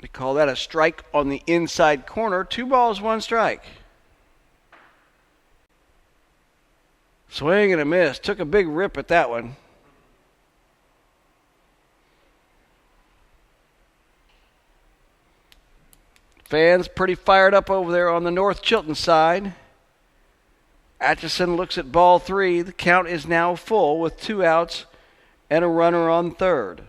They call that a strike on the inside corner. 2 balls, 1 strike. Swing and a miss. Took a big rip at that one. Fans pretty fired up over there on the North Chilton side. Atchison looks at ball 3. The count is now full with 2 outs and a runner on third.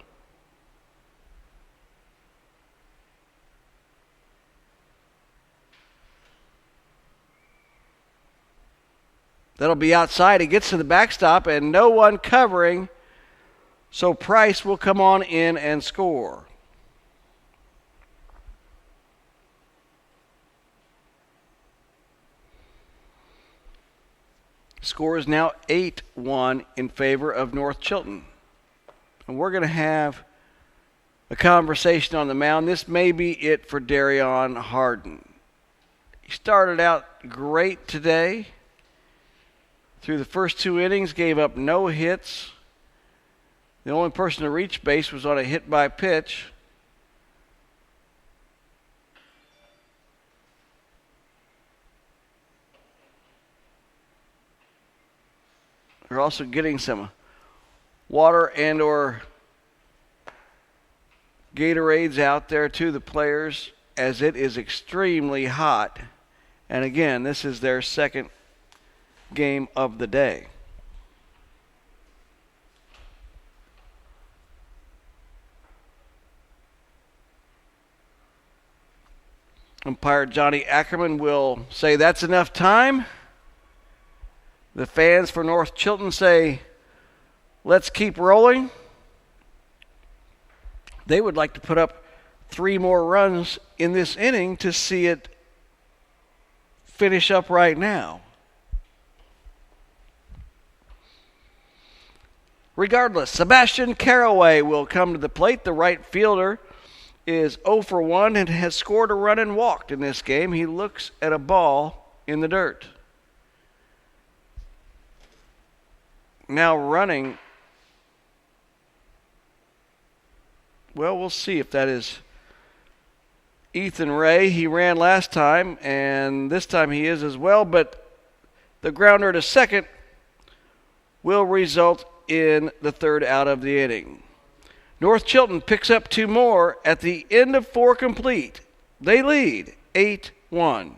That'll be outside. He gets to the backstop and no one covering, so Price will come on in and score. Score is now 8-1 in favor of North Chilton. And we're going to have a conversation on the mound. This may be it for Darion Harden. He started out great today. Through the first 2 innings, gave up no hits. The only person to reach base was on a hit by pitch. They're also getting some water and or Gatorades out there to the players as it is extremely hot. And again, this is their second game of the day. Umpire Johnny Ackerman will say that's enough time. The fans for North Chilton say, let's keep rolling. They would like to put up 3 more runs in this inning to see it finish up right now. Regardless, Sebastian Caraway will come to the plate. The right fielder is 0 for 1 and has scored a run and walked in this game. He looks at a ball in the dirt. Now running. Well, we'll see if that is Ethan Ray. He ran last time, and this time he is as well, but the grounder to second will result in the third out of the inning. North Chilton picks up 2 more at the end of 4 complete. They lead 8-1.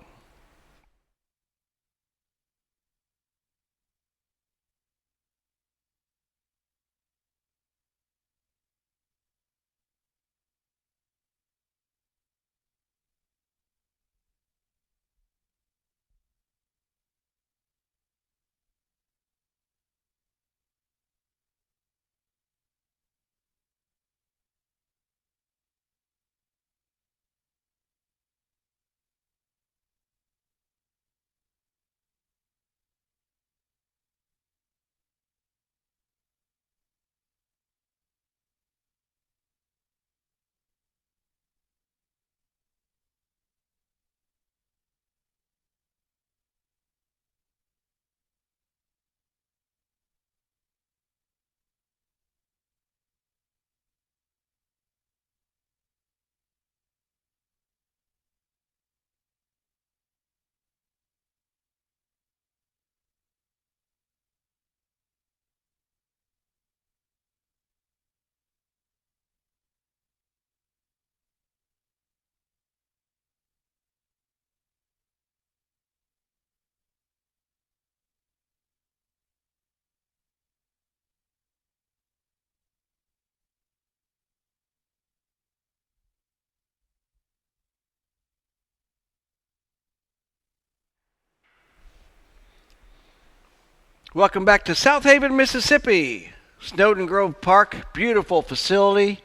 Welcome back to South Haven, Mississippi. Snowden Grove Park, beautiful facility.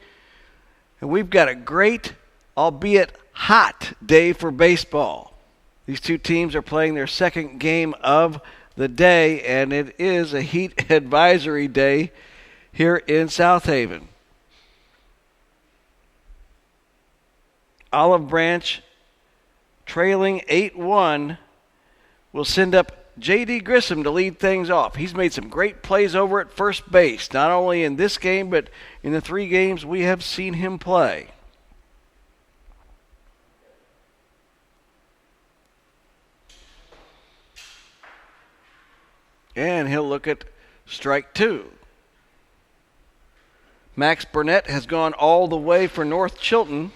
And we've got a great, albeit hot, day for baseball. These 2 teams are playing their second game of the day, and it is a heat advisory day here in South Haven. Olive Branch, trailing 8-1, will send up J.D. Grissom to lead things off. He's made some great plays over at first base, not only in this game, but in the 3 games we have seen him play. And he'll look at strike 2. Max Burnett has gone all the way for North Chilton.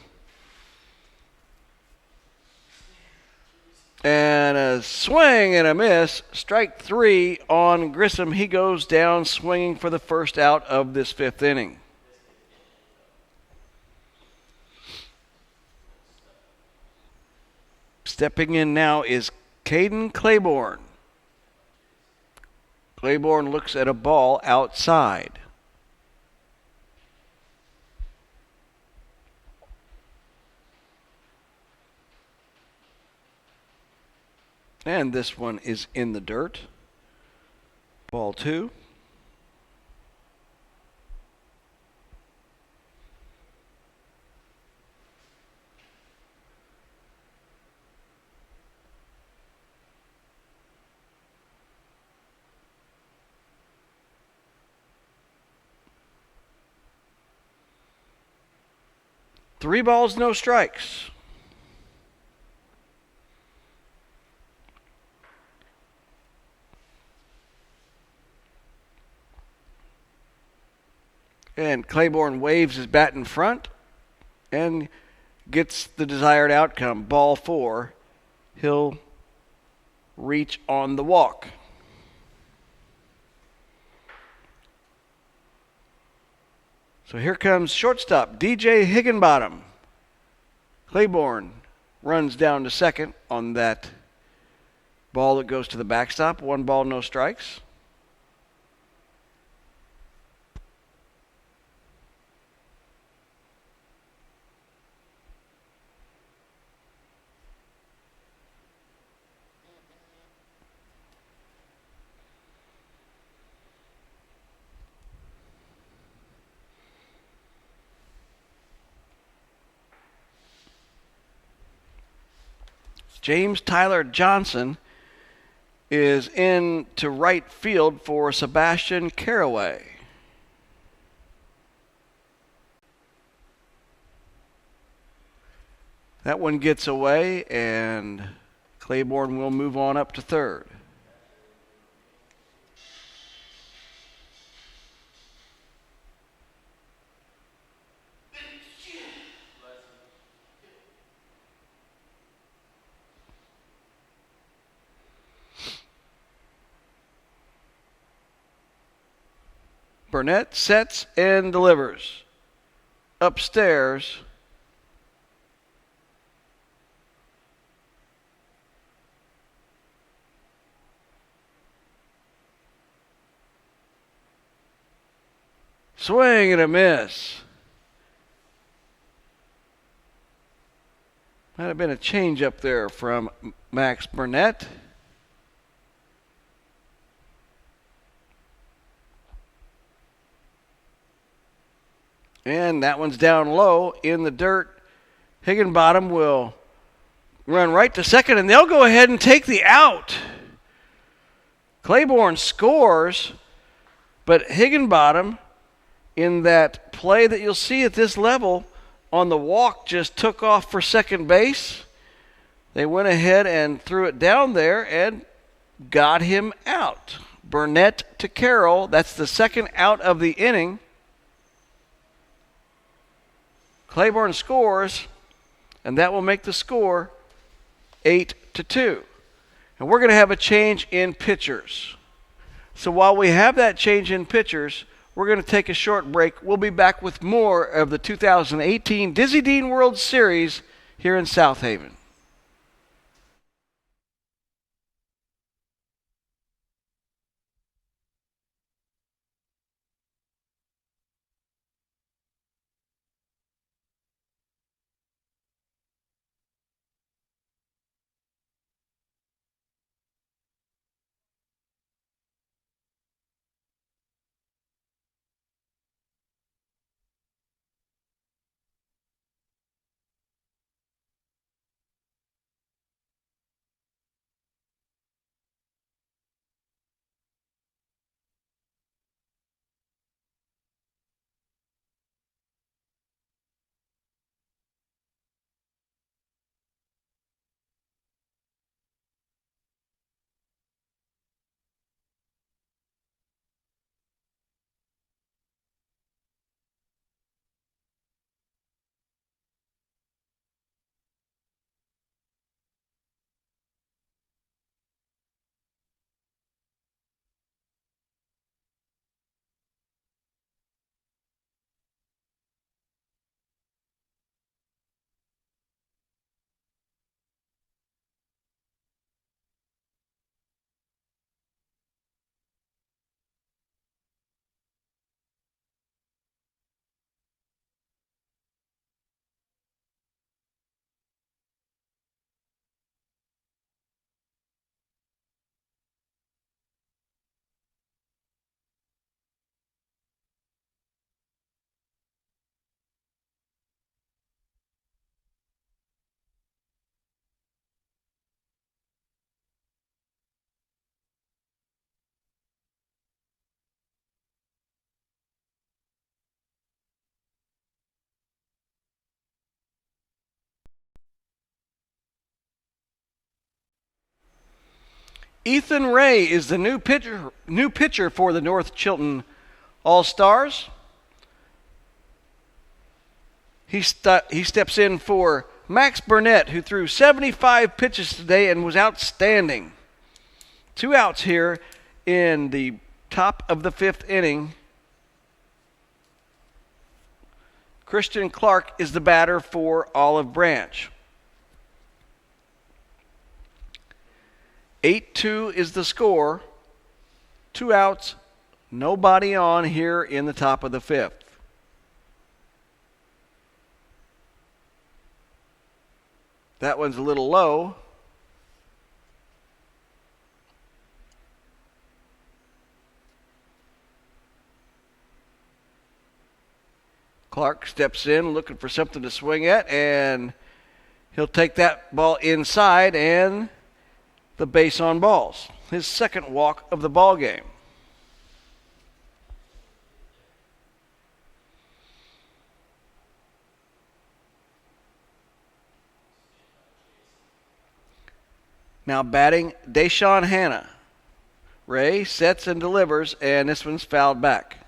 And And a swing and a miss. Strike 3 on Grissom. He goes down swinging for the first out of this 5th inning. Stepping in now is Caden Claiborne. Claiborne looks at a ball outside. And this one is in the dirt. Ball 2. Three balls, no strikes. And Claiborne waves his bat in front and gets the desired outcome. Ball 4. He'll reach on the walk. So here comes shortstop DJ Higginbottom. Claiborne runs down to second on that ball that goes to the backstop. 1 ball, no strikes. James Tyler Johnson is in to right field for Sebastian Caraway. That one gets away, and Claiborne will move on up to third. Burnett sets and delivers. Upstairs. Swing and a miss. Might have been a change up there from Max Burnett. And that one's down low in the dirt. Higginbottom will run right to second, and they'll go ahead and take the out. Claiborne scores, but Higginbottom, in that play that you'll see at this level on the walk, just took off for second base. They went ahead and threw it down there and got him out. Burnett to Carroll. That's the second out of the inning. Claiborne scores, and that will make the score 8-2. And we're going to have a change in pitchers. So while we have that change in pitchers, we're going to take a short break. We'll be back with more of the 2018 Dizzy Dean World Series here in South Haven. Ethan Ray is the new pitcher for the North Chilton All-Stars. He steps in for Max Burnett, who threw 75 pitches today and was outstanding. 2 outs here in the top of the 5th inning. Christian Clark is the batter for Olive Branch. 8-2 is the score. 2 outs, nobody on here in the top of the 5th. That one's a little low. Clark steps in looking for something to swing at, and he'll take that ball inside and the base on balls. His second walk of the ball game. Now batting, Deshaun Hanna. Ray sets and delivers, and this one's fouled back.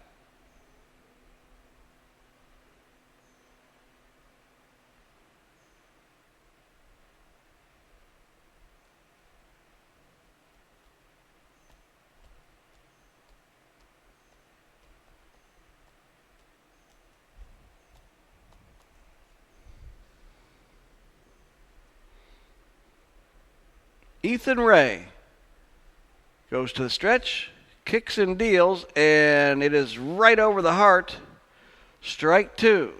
Ethan Ray goes to the stretch, kicks and deals, and it is right over the heart. Strike 2.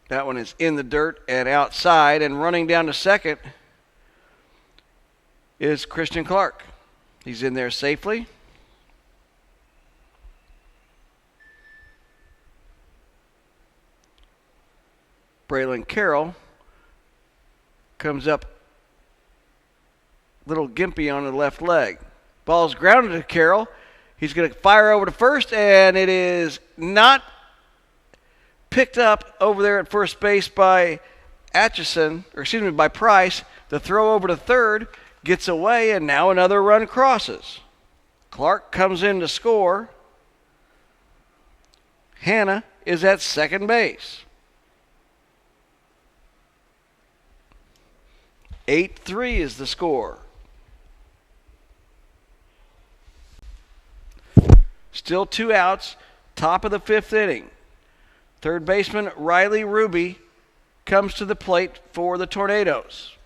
That one is in the dirt and outside, and running down to second is Christian Clark. He's in there safely. Braylon Carroll comes up a little gimpy on the left leg. Ball's grounded to Carroll. He's going to fire over to first, and it is not picked up over there at first base by by Price. The throw over to third gets away, and now another run crosses. Clark comes in to score. Hanna is at second base. 8-3 is the score. Still 2 outs, top of the 5th inning. Third baseman Riley Ruby comes to the plate for the Tornadoes.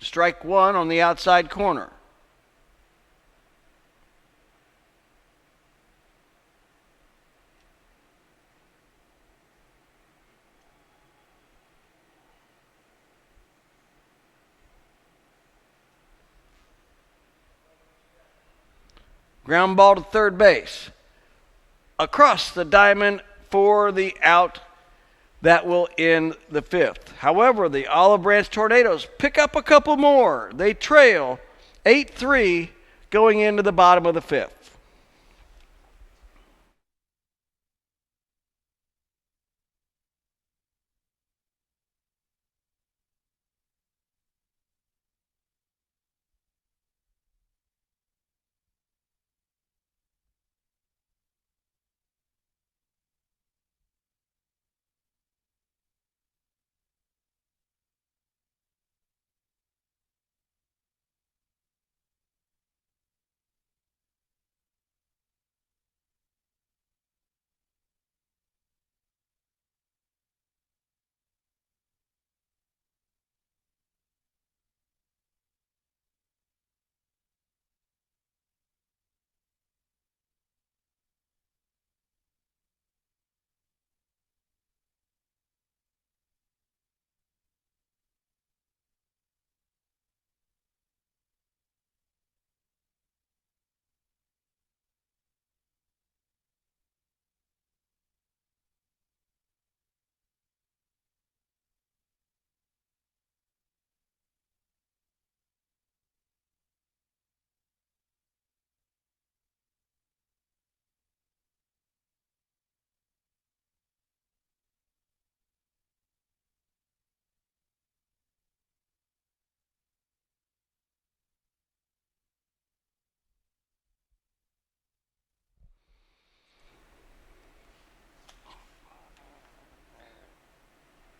Strike 1 on the outside corner. Ground ball to third base. Across the diamond for the out that will end the 5th. However, the Olive Branch Tornadoes pick up a couple more. They trail 8-3 going into the bottom of the 5th.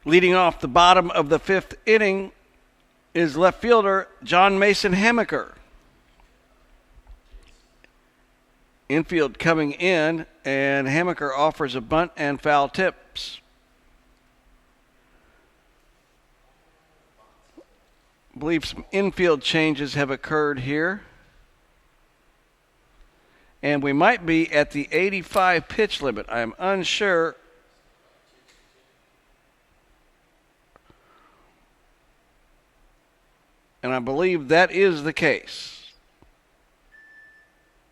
Leading off the bottom of the fifth inning is left fielder John Mason Hamaker. Infield coming in, and Hamaker offers a bunt and foul tips. I believe some infield changes have occurred here. And we might be at the 85 pitch limit. I am unsure. And I believe that is the case.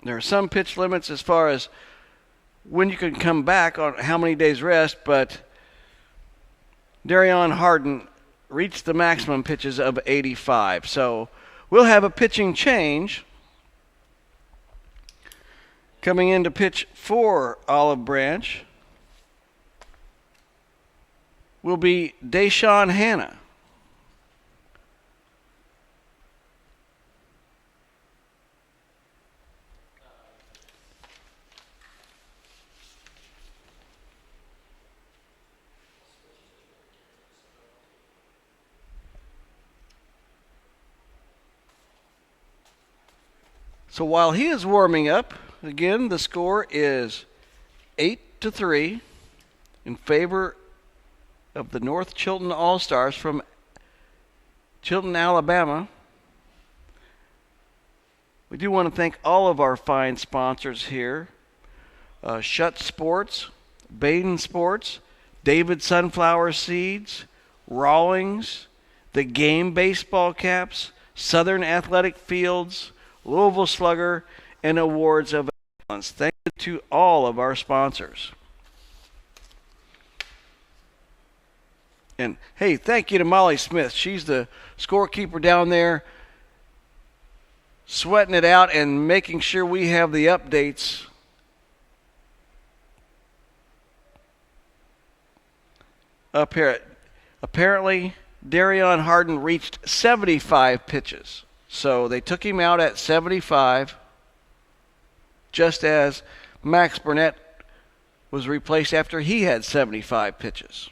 There are some pitch limits as far as when you can come back on how many days rest, but Darion Harden reached the maximum pitches of 85. So we'll have a pitching change. Coming in to pitch for Olive Branch will be Deshaun Hanna. So while he is warming up, again, the score is 8-3 in favor of the North Chilton All-Stars from Chilton, Alabama. We do want to thank all of our fine sponsors here. Shutt Sports, Baden Sports, David Sunflower Seeds, Rawlings, the Game Baseball Caps, Southern Athletic Fields, Louisville Slugger, and Awards of Excellence. Thank you to all of our sponsors. And hey, thank you to Molly Smith. She's the scorekeeper down there, sweating it out and making sure we have the updates. Up here, apparently Darion Harden reached 75 pitches. So they took him out at 75, just as Max Burnett was replaced after he had 75 pitches.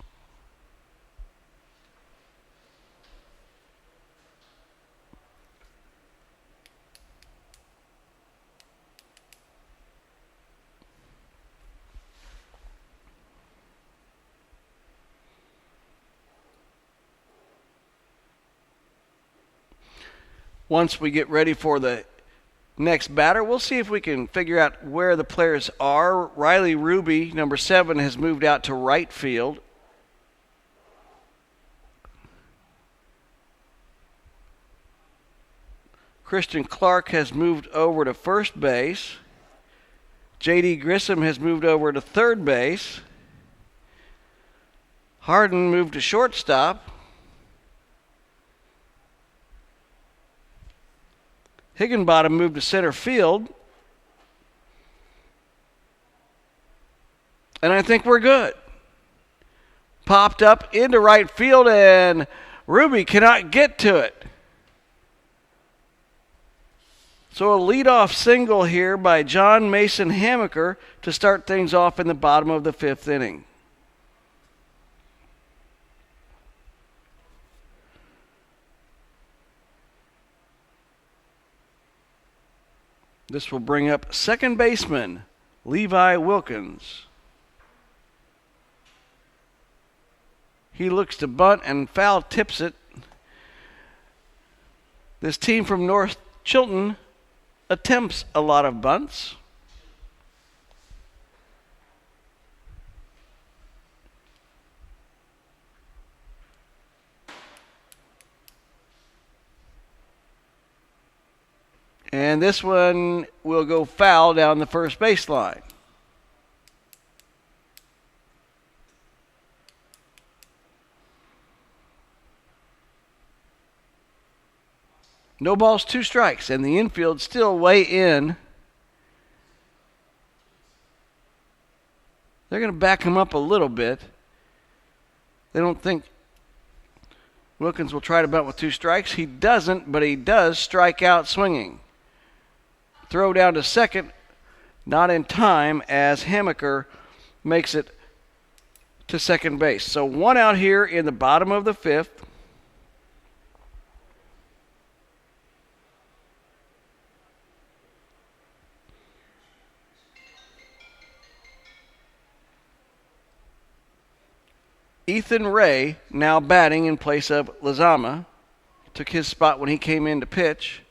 Once we get ready for the next batter, we'll see if we can figure out where the players are. Riley Ruby, number 7, has moved out to right field. Christian Clark has moved over to first base. J.D. Grissom has moved over to third base. Harden moved to shortstop. Higginbottom moved to center field. And I think we're good. Popped up into right field, and Ruby cannot get to it. So a leadoff single here by John Mason Hamaker to start things off in the bottom of the fifth inning. This will bring up second baseman Levi Wilkins. He looks to bunt and foul tips it. This team from North Chilton attempts a lot of bunts. And this one will go foul down the first baseline. No balls, 2 strikes, and the infield still way in. They're going to back him up a little bit. They don't think Wilkins will try to bunt with 2 strikes. He doesn't, but he does strike out swinging. Throw down to second, not in time, as Hamaker makes it to second base. So one out here in the bottom of the fifth. Ethan Ray now batting in place of Lizama. Took his spot when he came in to pitch.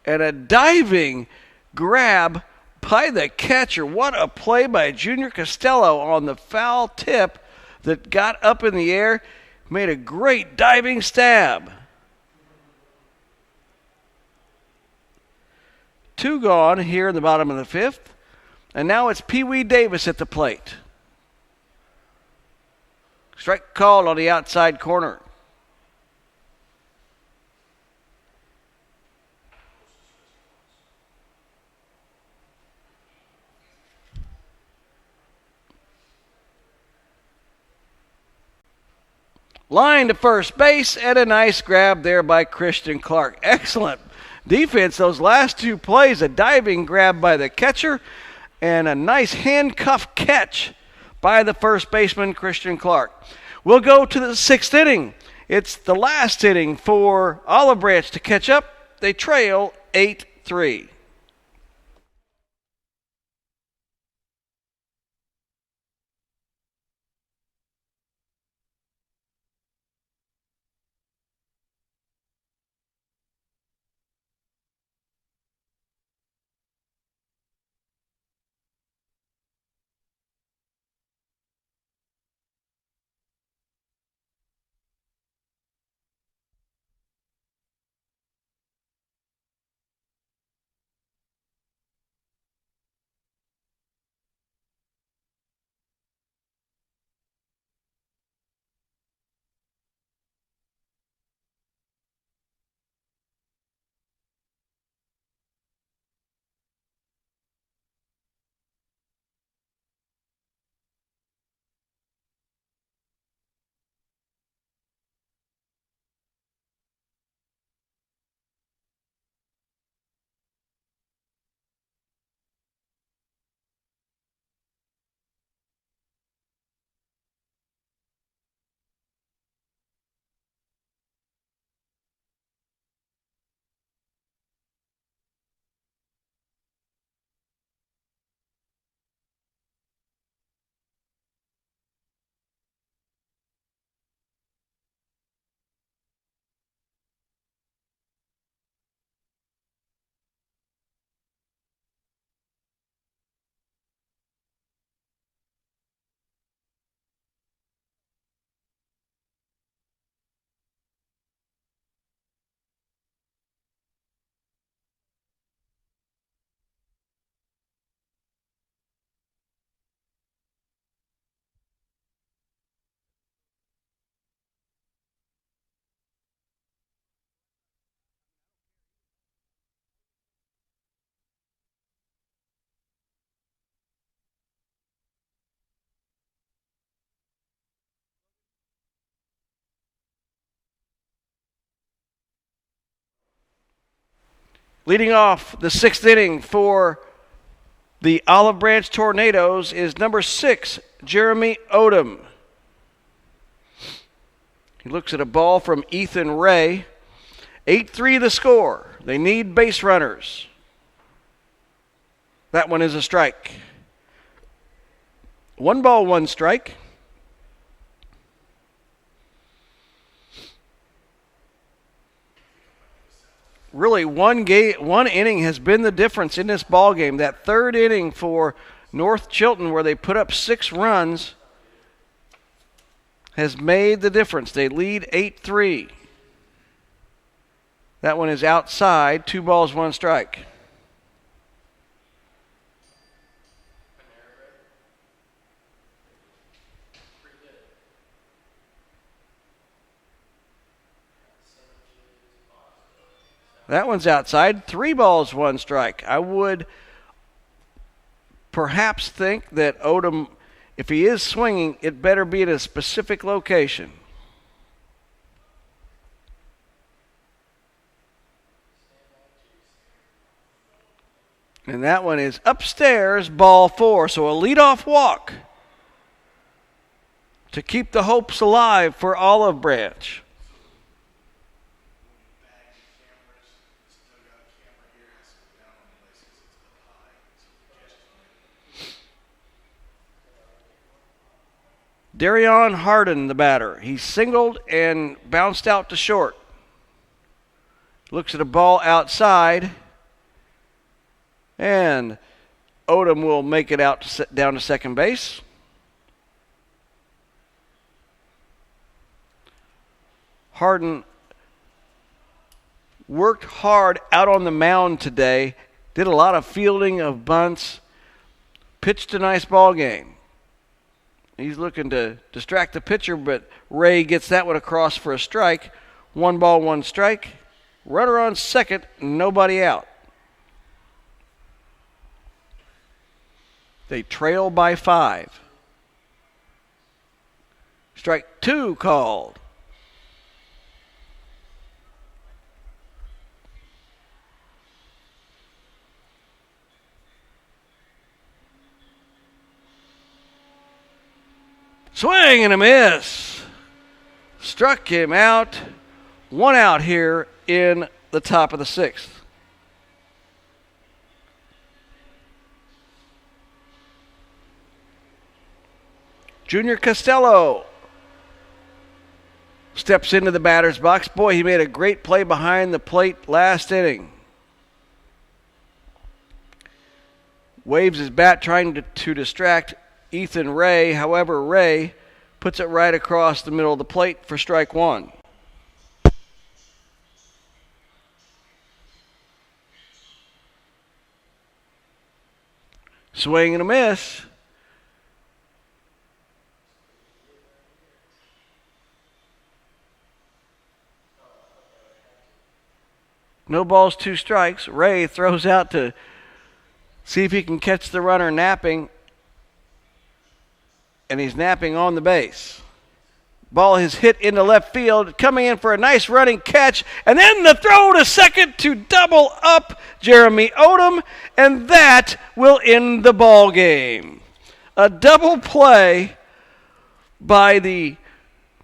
And a diving grab by the catcher. What a play by Junior Costello on the foul tip that got up in the air. Made a great diving stab. 2 gone here in the bottom of the fifth. And now it's Pee Wee Davis at the plate. Strike called on the outside corner. Line to first base, and a nice grab there by Christian Clark. Excellent defense those last 2 plays. A diving grab by the catcher and a nice handcuff catch by the first baseman, Christian Clark. We'll go to the 6th inning. It's the last inning for Olive Branch to catch up. They trail 8-3. Leading off the 6th inning for the Olive Branch Tornadoes is number 6, Jeremy Odom. He looks at a ball from Ethan Ray. 8-3 the score. They need base runners. That one is a strike. 1 ball, 1 strike. Really, one inning has been the difference in this ball game. That 3rd inning for North Chilton, where they put up 6 runs, has made the difference. They lead 8-3. That one is outside. 2 balls, 1 strike. That one's outside. 3 balls, 1 strike. I would perhaps think that Odom, if he is swinging, it better be at a specific location. And that one is upstairs, ball 4. So a leadoff walk to keep the hopes alive for Olive Branch. Darion Harden, the batter. He singled and bounced out to short. Looks at a ball outside. And Odom will make it out down to second base. Harden worked hard out on the mound today. Did a lot of fielding of bunts. Pitched a nice ball game. He's looking to distract the pitcher, but Ray gets that one across for a strike. 1 ball, 1 strike. Runner on second, nobody out. They trail by 5. Strike 2 called. Swing and a miss. Struck him out. 1 out here in the top of the 6th. Junior Costello steps into the batter's box. Boy, he made a great play behind the plate last inning. Waves his bat trying to distract Ethan Ray. However, Ray puts it right across the middle of the plate for strike 1. Swing and a miss. No balls, 2 strikes. Ray throws out to see if he can catch the runner napping. And he's napping on the base. Ball is hit into left field, coming in for a nice running catch, and then the throw to second to double up Jeremy Odom, and that will end the ball game. A double play by the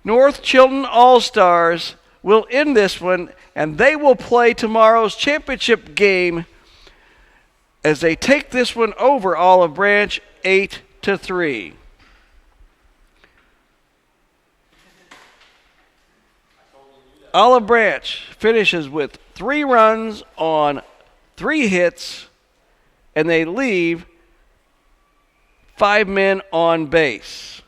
North Chilton All-Stars will end this one, and they will play tomorrow's championship game as they take this one over Olive Branch 8-3. Olive Branch finishes with 3 runs on 3 hits, and they leave 5 men on base.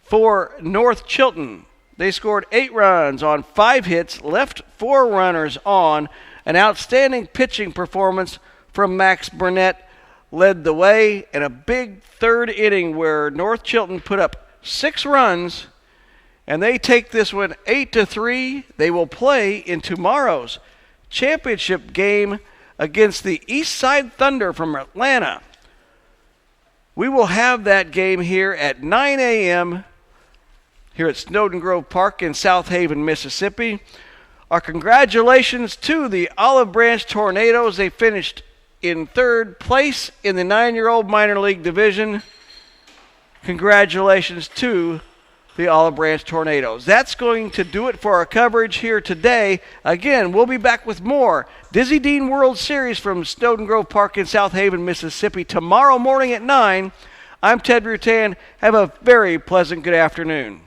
For North Chilton, they scored 8 runs on 5 hits, left 4 runners on. An outstanding pitching performance from Max Burnett led the way, and a big 3rd inning where North Chilton put up 6 runs. And they take this one 8-3. They will play in tomorrow's championship game against the East Side Thunder from Atlanta. We will have that game here at 9 a.m. here at Snowden Grove Park in South Haven, Mississippi. Our congratulations to the Olive Branch Tornadoes. They finished in 3rd place in the 9-year-old minor league division. Congratulations to the Olive Branch Tornadoes. That's going to do it for our coverage here today. Again, we'll be back with more Dizzy Dean World Series from Snowden Grove Park in South Haven, Mississippi tomorrow morning at 9. I'm Ted Rutan. Have a very pleasant good afternoon.